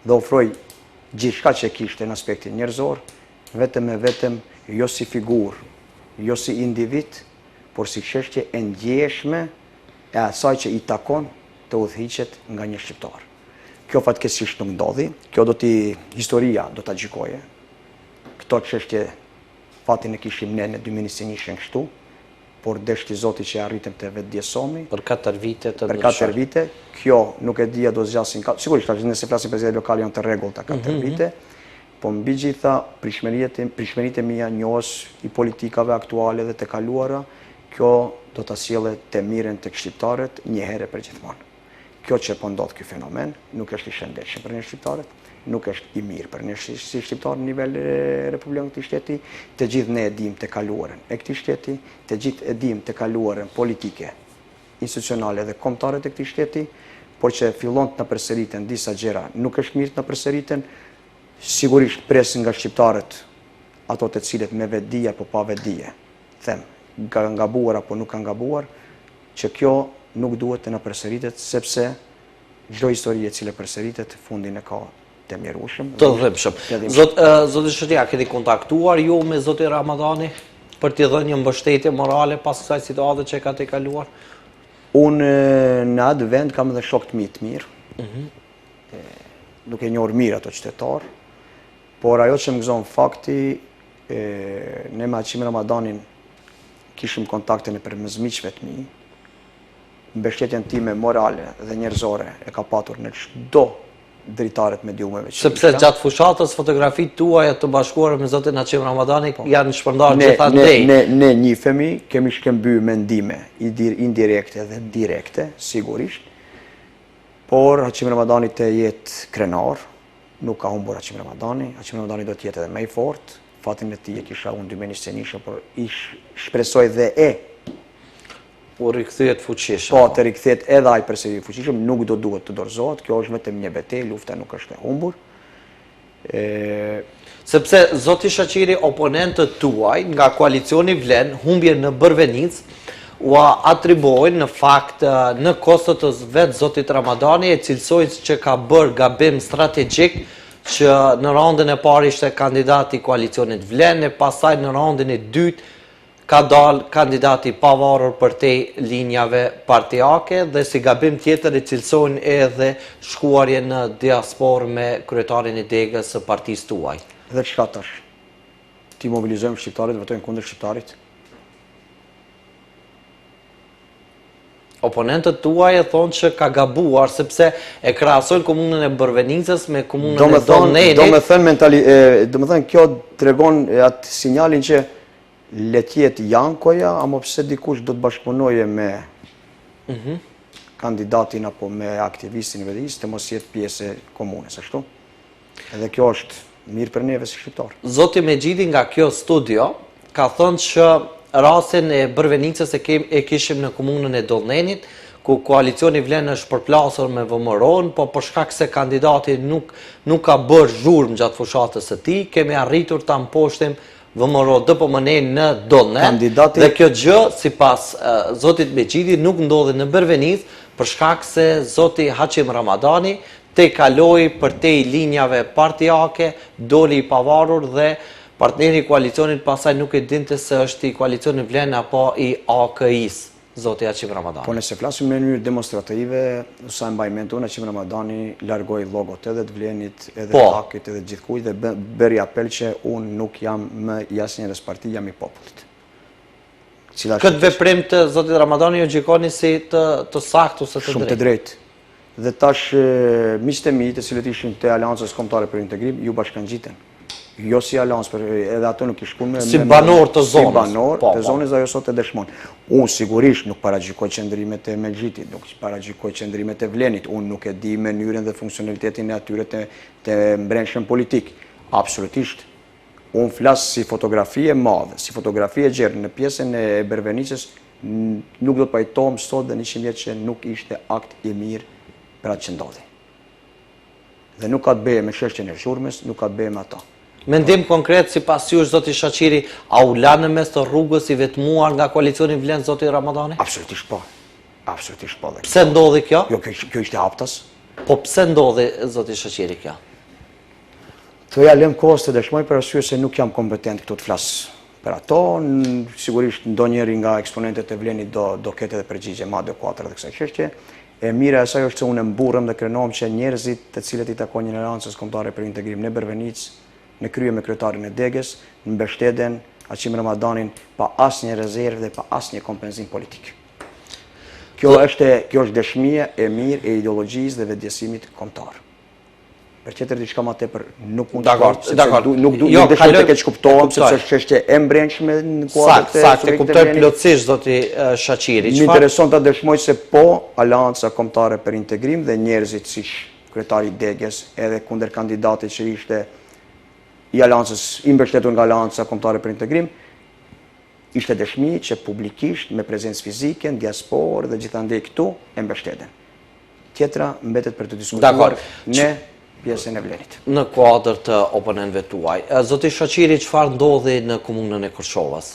dhe ofroi gjithçka që kishte në aspektin njerëzor, vetëm e vetëm jo si figurë, jo si individ, por si çështje e ndjeshme e asaj që i takon të udhëhiqet nga një shqiptar. Kjo fatkeqësisht nuk ndodhi, historia do ta gjykoje. Këto çështje fatin e kishim ne në 2021 kështu, por deshti Zoti që arritëm të vetdjesomi. Për 4 vite të Për 4 vite, kjo nuk e dija do zgjasin, sigurisht nëse flasim për zgjedhjet lokale janë të rregullta 4 vite, po mbi gjitha prishmëritë mia njohës i politikave aktuale dhe të kaluara, kjo do ta sjellë të mirën tek shqiptarët një herë për gjithmonë. Kjo që po ndodh ky fenomen nuk është i shëndetshëm për ne shqiptarët, nuk është i mirë për ne si shqiptarë në nivel Republikën këtij shteti. Të gjithë ne e dimë të kaluarën e këtij shteti, të gjithë e dimë të kaluarën politike, institucionale dhe kombëtare të këtij shteti, por që fillon të na përsëriten disa gjëra, nuk është mirë të na përsëriten. Sigurisht presin nga shqiptarët ato të cilët me vetdije apo pa vetdije, them, ka ngabuar apo nuk ka ngabuar, që kjo nuk duhet të na përsëritet sepse çdo histori e cila përsëritet fundin e ka të mjerueshëm. Të dhimbshëm. Zoti Shaqiri, keni kontaktuar ju me zotin Ramadani për t'i dhënë një mbështetje morale pas kësaj situate që ka të kaluar? Unë në atë vend kam edhe shok të mi të mirë. Nuk e njohur mirë ato qytetarë, por ajo që më gëzon fakti, ne me Haqim Ramadanin kishim kontakte në përmes miqve të mi, mbështetjen time morale dhe njerëzore e ka patur në çdo dritaret mediumeve. Sepse gjatë fushatës fotografitë tuaja të bashkuara me zotin Haqim Ramadani janë shpërndarë gjitha ndej. Ne njihemi, kemi shkëmby mendime indirekte dhe direkte, sigurisht, por Haqim Ramadani të jetë krenar, nuk ka humbur Haqim Ramadani. Haqim Ramadani do të jetë edhe më i fortë. Fatin e tij e kisha unë 2021, por i shpresoj dhe po rikthehet fuqishëm. Po, të rikthehet edhe ai përsëri fuqishëm, nuk do duhet të dorëzohet, kjo është vetëm një betejë, lufta nuk është e humbur. Sepse zoti Shaqiri, oponentët tuaj nga koalicioni Vlen, humbje në Bërvenicë, u atribuojnë në fakt në kostot të vetë zotit Ramadani, e cilësojnë që ka bërë gabim strategjik që në rondën e parë ishte kandidati koalicionit Vlen, e pasaj në rondën e dytë ka dalë kandidati pavarur për te linjave partijake dhe si gabim tjetër e cilësojnë edhe shkuarje në diasporë me kryetarin e degës së partisë tuaj. Dhe çka tash? Ti mobilizojmë shqiptarët, votojnë kundër shqiptarit? oponentët tuaj e thonë që ka gabuar, sepse e krahasojnë komunën e Bërvenicës me komunën e Dolnenit. Do me thënë kjo tregon atë sinjalin që letjet Jankoja, ama pse dikush do të bashkëpunoje me kandidatin apo me aktivistin i VDI-s të mos jetë pjesë e komunës, ashtu? Edhe kjo është mirë për neve si shqiptarë. Zoti Mexhidi nga kjo studio ka thënë që rastin e Bërvenicës e kishim në komunën e Dolnenit, ku koalicioni Vlen është përplasur me VMRO-n, po për shkak se kandidati nuk ka bërë zhurmë gjatë fushatës së tij, kemi arritur ta mposhtim VMRO DPMN në Dolnen. Dhe kjo gjë, sipas zotit Mexhidi, nuk ndodhi në Bërvenicë për shkak se zoti Hachim Ramadani te kaloi përtej linjave partijake, doli i pavarur dhe partneri i koalicionit pasaj nuk e dinte se është i koalicionit Vlen apo i AKI-s, zoti Hachim Ramadani. Po nëse flasim në mënyrë demonstrative, sa mbaj mend unë, Hachim Ramadani largoi logot edhe të Vlenit, edhe të AKI-t, edhe gjithkujt dhe bëri apel që unë nuk jam më i asnjëres parti, jam i popullit. Këtë veprim të zotit Ramadani ju gjikoni si të saktë ose të drejtë? Shumë të drejtë. Dhe tash miqtë e mi, të cilët ishin të Aleancës Kombëtare për Integrim, ju bashkangjiten. Jo si Aleancë, edhe ato nuk i shkun me... Si banor të zonës. Si banor të zonës, ajo sot e dëshmon. Unë sigurisht nuk paragjykoj qëndrimet e Mexhidit, nuk paragjykoj qëndrimet e Vlenit, unë nuk e di mënyrën dhe funksionalitetin e atyre të mbrenshëm politik. Absolutisht. Unë flas si fotografi e madhe, si fotografi e gjerë në pjesën e Bërvenicës, nuk do të pajtohem sot dhe 100 vjet që nuk ishte akt i mirë për atë që ndodhi. Dhe nuk ka të bëje me sheshtjen e zhurmës, nuk ka të bëje me ata. Mendim konkret si pas jush, zoti Shaqiri, a u la në mes të rrugës i vetmuar nga koalicioni Vlen, zoti Ramadani? Absolutisht po. Absolutisht po. Pse ndodhi kjo? Jo, kjo ishte haptas. Po pse ndodhi, zoti Shaqiri, kjo? Të ja lëm kohës të dëshmoj për arsye se nuk jam kompetent këtu të flas për ato. Sigurisht ndonjëri nga eksponentet e Vlenit do ketë edhe përgjigje më adekuate dhe kësaj çështje. E mira e saj është se unë mburrëm dhe krenohem që njerëzit të cilët i takojnë Aleancës Kombëtare për Integrim në Bërvenicë, në krye me kryetarin e Degës, në mbështeten Hachim Ramadanin pa asnjë rezervë dhe pa asnjë kompenzim politik. Kjo është dëshmia e mirë e ideologjisë dhe vetëdijësimit kombëtar. Për tjetër diçka më tepër nuk mund nuk dëshoj të keq kuptohem sepse është çështje e mbrenshme në kuadër të saktë, kuptoj plotësisht zoti Shaqiri. Më intereson ta dëshmoj se po Aleanca Kombëtare për Integrim dhe njerëzit siç kryetari i Degës edhe kundër kandidatit që ishte i Aleancës, i mbështetur nga Aleanca Kombëtare për Integrim, ishte dëshmi që publikisht me prezencë fizike në diasporë dhe gjithandej këtu e mbështeten. Tjetra mbetet për të diskutuar në pjesën e Vlenit. Në kuadër të oponentëve tuaj, zoti Shaqiri, çfarë ndodhi në komunën e Kërçovës?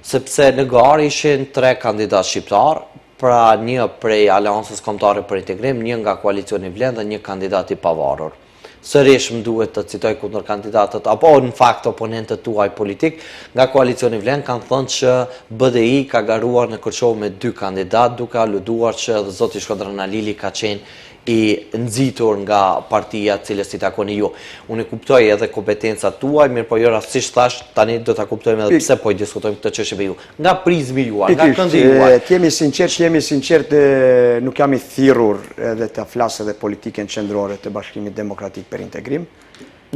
Sepse në garë ishin 3 kandidatë shqiptar, pra një prej Aleancës Kombëtare për Integrim, një nga koalicioni Vlen dhe një kandidat i pavarur. Sërish më duhet të citoj kundër kandidatët, apo në fakt oponentët tuaj politik, nga koalicioni Vlen kanë thënë që BDI ka garuar në Kërçovë me 2 kandidat, duke aluduar që dhe zoti Shkodran Alili ka qenë i nxitur nga partia cilës i takoni ju. Unë kuptoj edhe kompetencat tuaj, mirë po jo rastësisht thash, tani do ta kuptojmë edhe pse po i diskutojmë këtë çështje me ju. Nga prizmi juaj, nga këndi juaj. Jemi sinqert, nuk jam i thirrur edhe të flas edhe politikën qendrore të Bashkimit Demokratik për Integrim.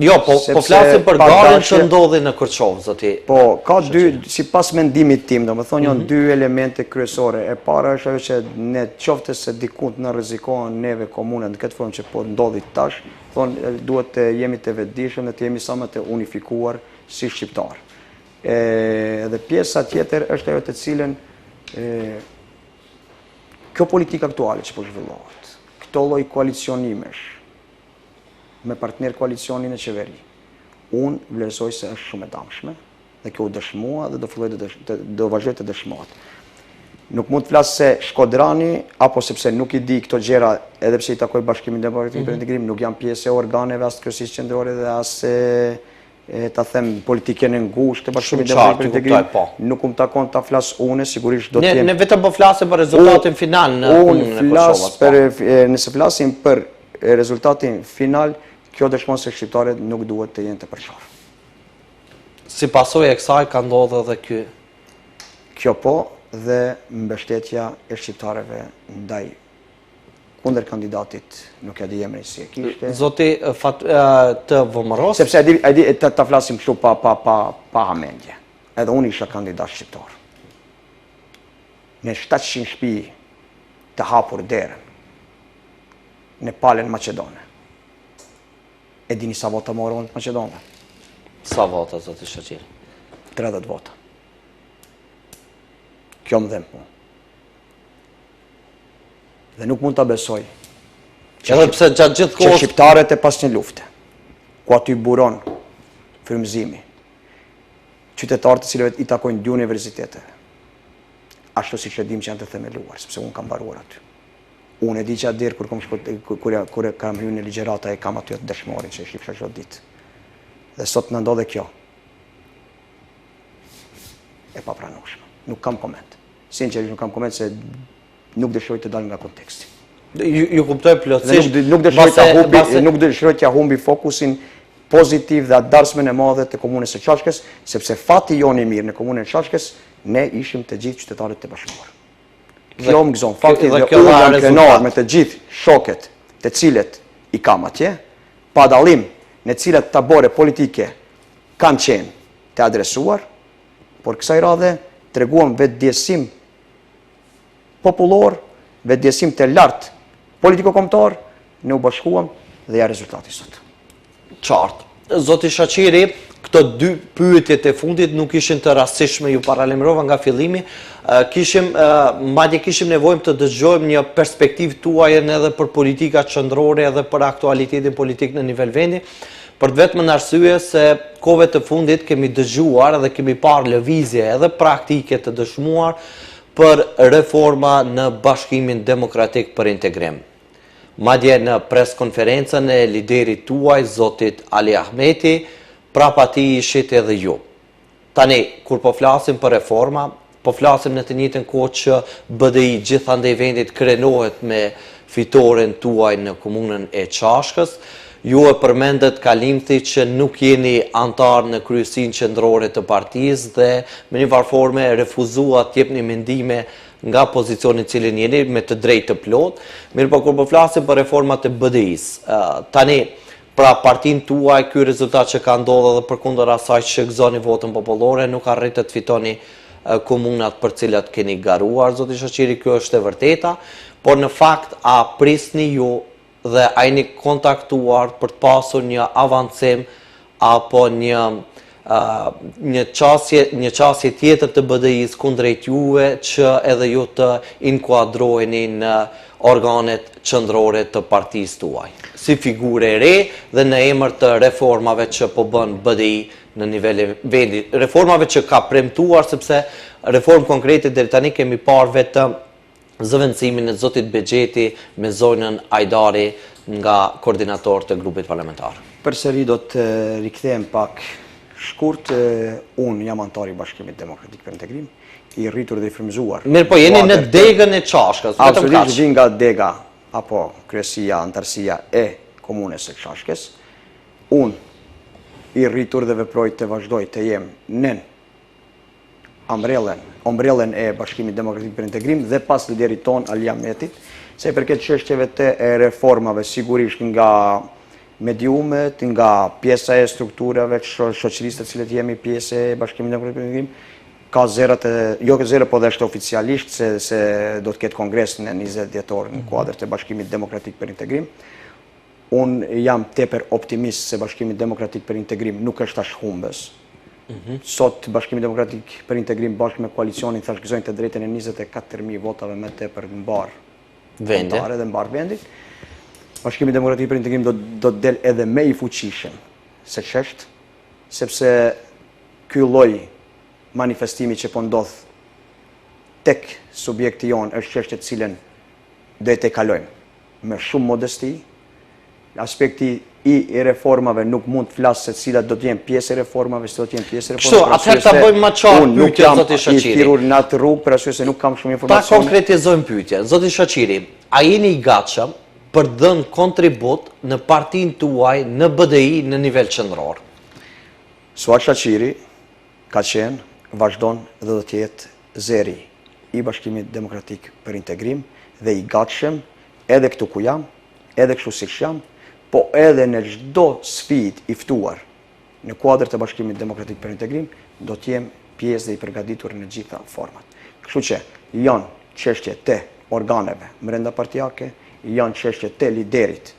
Jo, po flasim për garën që ndodhi në Kërçovë, zoti. Po, ka sipas mendimit tim, domethënë janë 2 elemente kryesore. E para është ajo që ne qoftë se dikund na rrezikohen neve komunën në këtë formë që po ndodhi tash, thonë duhet të jemi të vetëdijshëm dhe të jemi sa më të unifikuar si shqiptar. Edhe pjesa tjetër është ajo të cilën kjo politika aktuale që po zhvillohet, këto lloj koalicionimesh me partner koalicionin e qeveri. Unë vlerësoj se është shumë e damshme dhe kjo u dëshmua dhe do vazhdoj të dëshmohet. Nuk mund të flas se Shkodrani, apo sepse nuk i di këto gjëra, edhe pse i takoj Bashkimin Demokratik për Integrim, nuk janë pjesë e organeve as të Kryesisë Qendrore dhe as ta them politikën e ngushtë të Bashkimit Demokratik për Integrim. Nuk më takon ta flas unë, sigurisht do të jem. Ne vetëm po flasim për rezultatin final në punën e Kërçovës. Nëse flasim për rezultatin final, kjo dëshmon se shqiptarët nuk duhet të jenë të përqarë. Si pasojë e kësaj ka ndodhur edhe ky. Kjo po, dhe mbështetja e shqiptarëve ndaj kundër kandidatit, nuk e di emrin si e kishte. Zoti të vëmëros? Sepse ta flasim kështu pa hamendje. Edhe unë isha kandidat shqiptar. Me 700 shtëpi të hapur derën në palën Maqedone. E dini sa vota morën në Maqedone? Sa vota, zoti Shaqiri? 30 vota. Kjo më dhem punë. Dhe nuk mund të besoj Edhe pse gjatë gjithë që kohës shqiptarët e pas një lufte, ku aty buron frymëzimi, qytetarët të cilëve i takojnë dy universiteteve, ashtu si që dim që janë të themeluar, sepse unë kam mbaruar aty. Unë e di që atë dirë kur kam hyrë në ligjerata e kam aty të dëshmorin që e shifsha çdo ditë. Dhe sot në ndodhe kjo. E papranueshme. Nuk kam koment. Sinqerisht nuk kam koment se nuk dëshiroj të dal nga konteksti. ju kuptoj plotësisht. Nuk dëshiroj t'ja humbi fokusin pozitiv dhe atë darsmen e madhe të komunës së Çashkës, sepse fati jonë i mirë në komunën e Çashkës, ne ishim të gjithë qytetarët të bashkuar. Kjo më gëzon fakti dhe unë jam krenar me të gjithë shoket të cilët i kam atje, pa dallim në cilat tabore politike kanë qenë të adresuar, por kësaj radhe treguam vetëdijsim popullor, vetëdijsim të lartë politiko-kombëtar, ne u bashkuam dhe ja rezultati sot. Qartë. Zoti Shaqiri, këto dy pyetjet e fundit nuk ishin të rastishme, ju paralemrova nga fillimi, madje kishim nevojë të dëgjojmë një perspektivë tuaj edhe për politika qendrore edhe për aktualitetin politik në nivel vendi, për të vetëm në arsye se kohëve të fundit kemi dëgjuar dhe kemi parë lëvizje edhe praktike të dëshmuar për reforma në Bashkimin Demokratik për Integrim. Madje në preskonferencën e liderit tuaj, zotit Ali Ahmeti, prapa ti ishit edhe ju. Tani, kur po flasim për reforma, po flasim në të njëjtën kohë që BDI gjithandej vendit krenohet me fitoren tuaj në komunën e Çashkës. Ju e përmendet kalimthi që nuk jeni antar në kryesin qendrore të partisë dhe me një varforme refuzua të jepni mendime nga pozicioni cilin jeni me të drejtë të plot. Mirë po kur po flasim për reformat e BDI-s, tani pra partin tuaj ky rezultat që ka ndodhur dhe përkundër asaj që gëzoni votën popullore nuk arritet të fitoni komunat për cilat keni garuar, zoti Shaqiri, kjo është e vërteta, por në fakt a prisni ju dhe a jeni kontaktuar për të pasur një avancim apo një qasje tjetër të BDI-s kundrejt juve që edhe ju të inkuadroheni në organet qendrore të partisë tuaj, si figure e re dhe në emër të reformave që po bën BDI në nivel e vendit, reformave që ka premtuar, sepse reformë konkrete deri tani kemi parë vetëm zëvendësimin e zotit Bexheti me zonën Ajdari nga koordinator të grupit parlamentar. Përsëri do të rikthehem pak shkurt, unë jam antar i Bashkimit Demokratik për Integrim, i rritur dhe i frymëzuar. Mirë, po jeni në degën e Çashkës, vetëm kaq. Absolutisht vjen nga dega apo kryesia, antarësia e komunës së Çashkës. Unë i rritur dhe veproj të vazhdoj të jem nën ombrellën e Bashkimit Demokratik për Integrim dhe pas liderit ton Ali Ahmetit, se i përket çështjeve të reformave, sigurisht nga mediumet, nga pjesa e strukturave shoqërisë të cilët jemi pjesë e Bashkimit Demokratik për Integrim, ka zërat, jo që zëra, po dhe është oficialisht se do të ketë kongres në 20 dhjetor në kuadër të Bashkimit Demokratik për Integrim. Unë jam tepër optimist se Bashkimi Demokratik për Integrim nuk është tash humbës. Sot Bashkimi Demokratik për Integrim bashkë me koalicionin thashgëzojnë të drejtën e 24.000 votave me tepër mbar vendit dhe mbar vendit. Bashkimi Demokratik për Integrim do të del edhe më i fuqishëm se ç'është, sepse ky lloj manifestimi që po ndodh tek subjekti jonë është çështje të cilën do të kalojmë me shumë modesti. Aspekti i reformave nuk mund të flasë se cilat do të jenë pjesë e reformave, se do të jenë pjesë e reformave. Kështu, atëherë ta bëjmë më qartë pyetjen, zoti Shaqiri. Unë nuk jam i thirrur në atë rrugë për arsye se nuk kam shumë informacione. Ta konkretizojmë pyetjen. Zoti Shaqiri, a jeni i gatshëm për të dhënë kontribut në partinë tuaj në BDI në nivel qendror? Suat Shaqiri ka qenë, vazhdon dhe do të jetë zeri i Bashkimit Demokratik për Integrim dhe i gatshëm edhe këtu ku jam, edhe kështu siç jam, po edhe në çdo sfidë i ftuar në kuadrët e Bashkimit Demokratik për Integrim, do të jem pjesë dhe i përgatitur në gjitha format. Kështu që janë çështje të organeve brenda partijake, janë çështje të liderit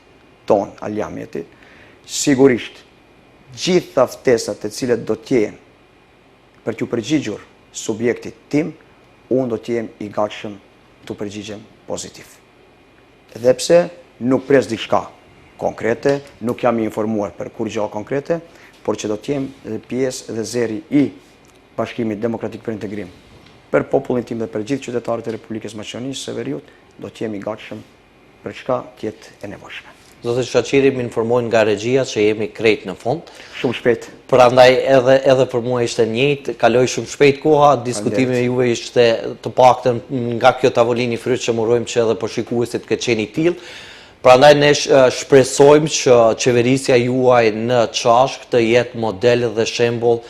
ton Aljamjetit. Sigurisht, gjitha ftesat të cilat do të jenë për t'ju përgjigjur subjektit tim, unë do t'jem i gatshëm të përgjigjem pozitiv. Edhe pse nuk pres diçka konkrete, nuk jam i informuar për kur gjë konkrete, por që do t'jem dhe pjesë dhe zeri i Bashkimit Demokratik për Integrim. Për popullin tim dhe për gjithë qytetarët e Republikës Maqedonisë së Veriut, do t'jem i gatshëm për çka tjetë e nevojshme. Zotë Shaqiri më informojnë nga regjia që jemi krejt në fund. Shumë shpejt. Prandaj edhe për mua ishte njëjtë, kaloi shumë shpejt koha, diskutimi me juve ishte të paktën nga kjo tavolinë i frytshëm, urojmë që edhe për shikuesit këtë qenë i tillë. Prandaj ne shpresojmë që qeverisja juaj në Çashk të jetë model dhe shembull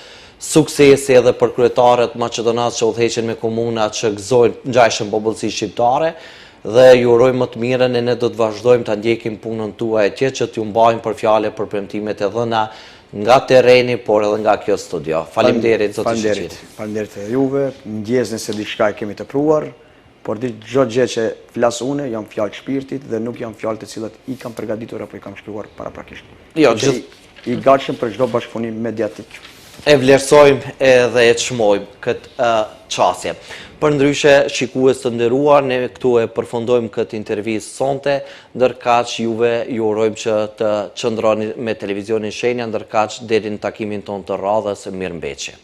suksesi edhe për kryetarët maqedonas që udhëheqin me komuna që gëzojnë ngjajshëm popullsisë shqiptare, dhe ju urojmë më të mirën e ne do të vazhdojmë të ndjekim punën tuaj atje që t'ju mbajmë për fjale për premtimet e dhëna nga terreni, por edhe nga kjo studio. Faleminderit zoti Shaqiri. Faleminderit edhe juve, ndjesni se diçka e kemi të pruar, por çdo gjë që flas unë janë fjalë shpirtit dhe nuk janë fjalë të cilat i kam përgatitur apo i kam shkruar paraprakisht. Jo, i gatshëm për çdo bashkëpunim mediatik. E vlerësojmë edhe e çmojmë këtë çësje. Përndryshe, shikues të nderuar, ne këtu e përfundojmë këtë intervistë sonte, ndërkaq juve ju urojmë që të qëndroni me televizionin Shenja, ndërkaq deri në takimin ton të radhës, mirëmbëjtje.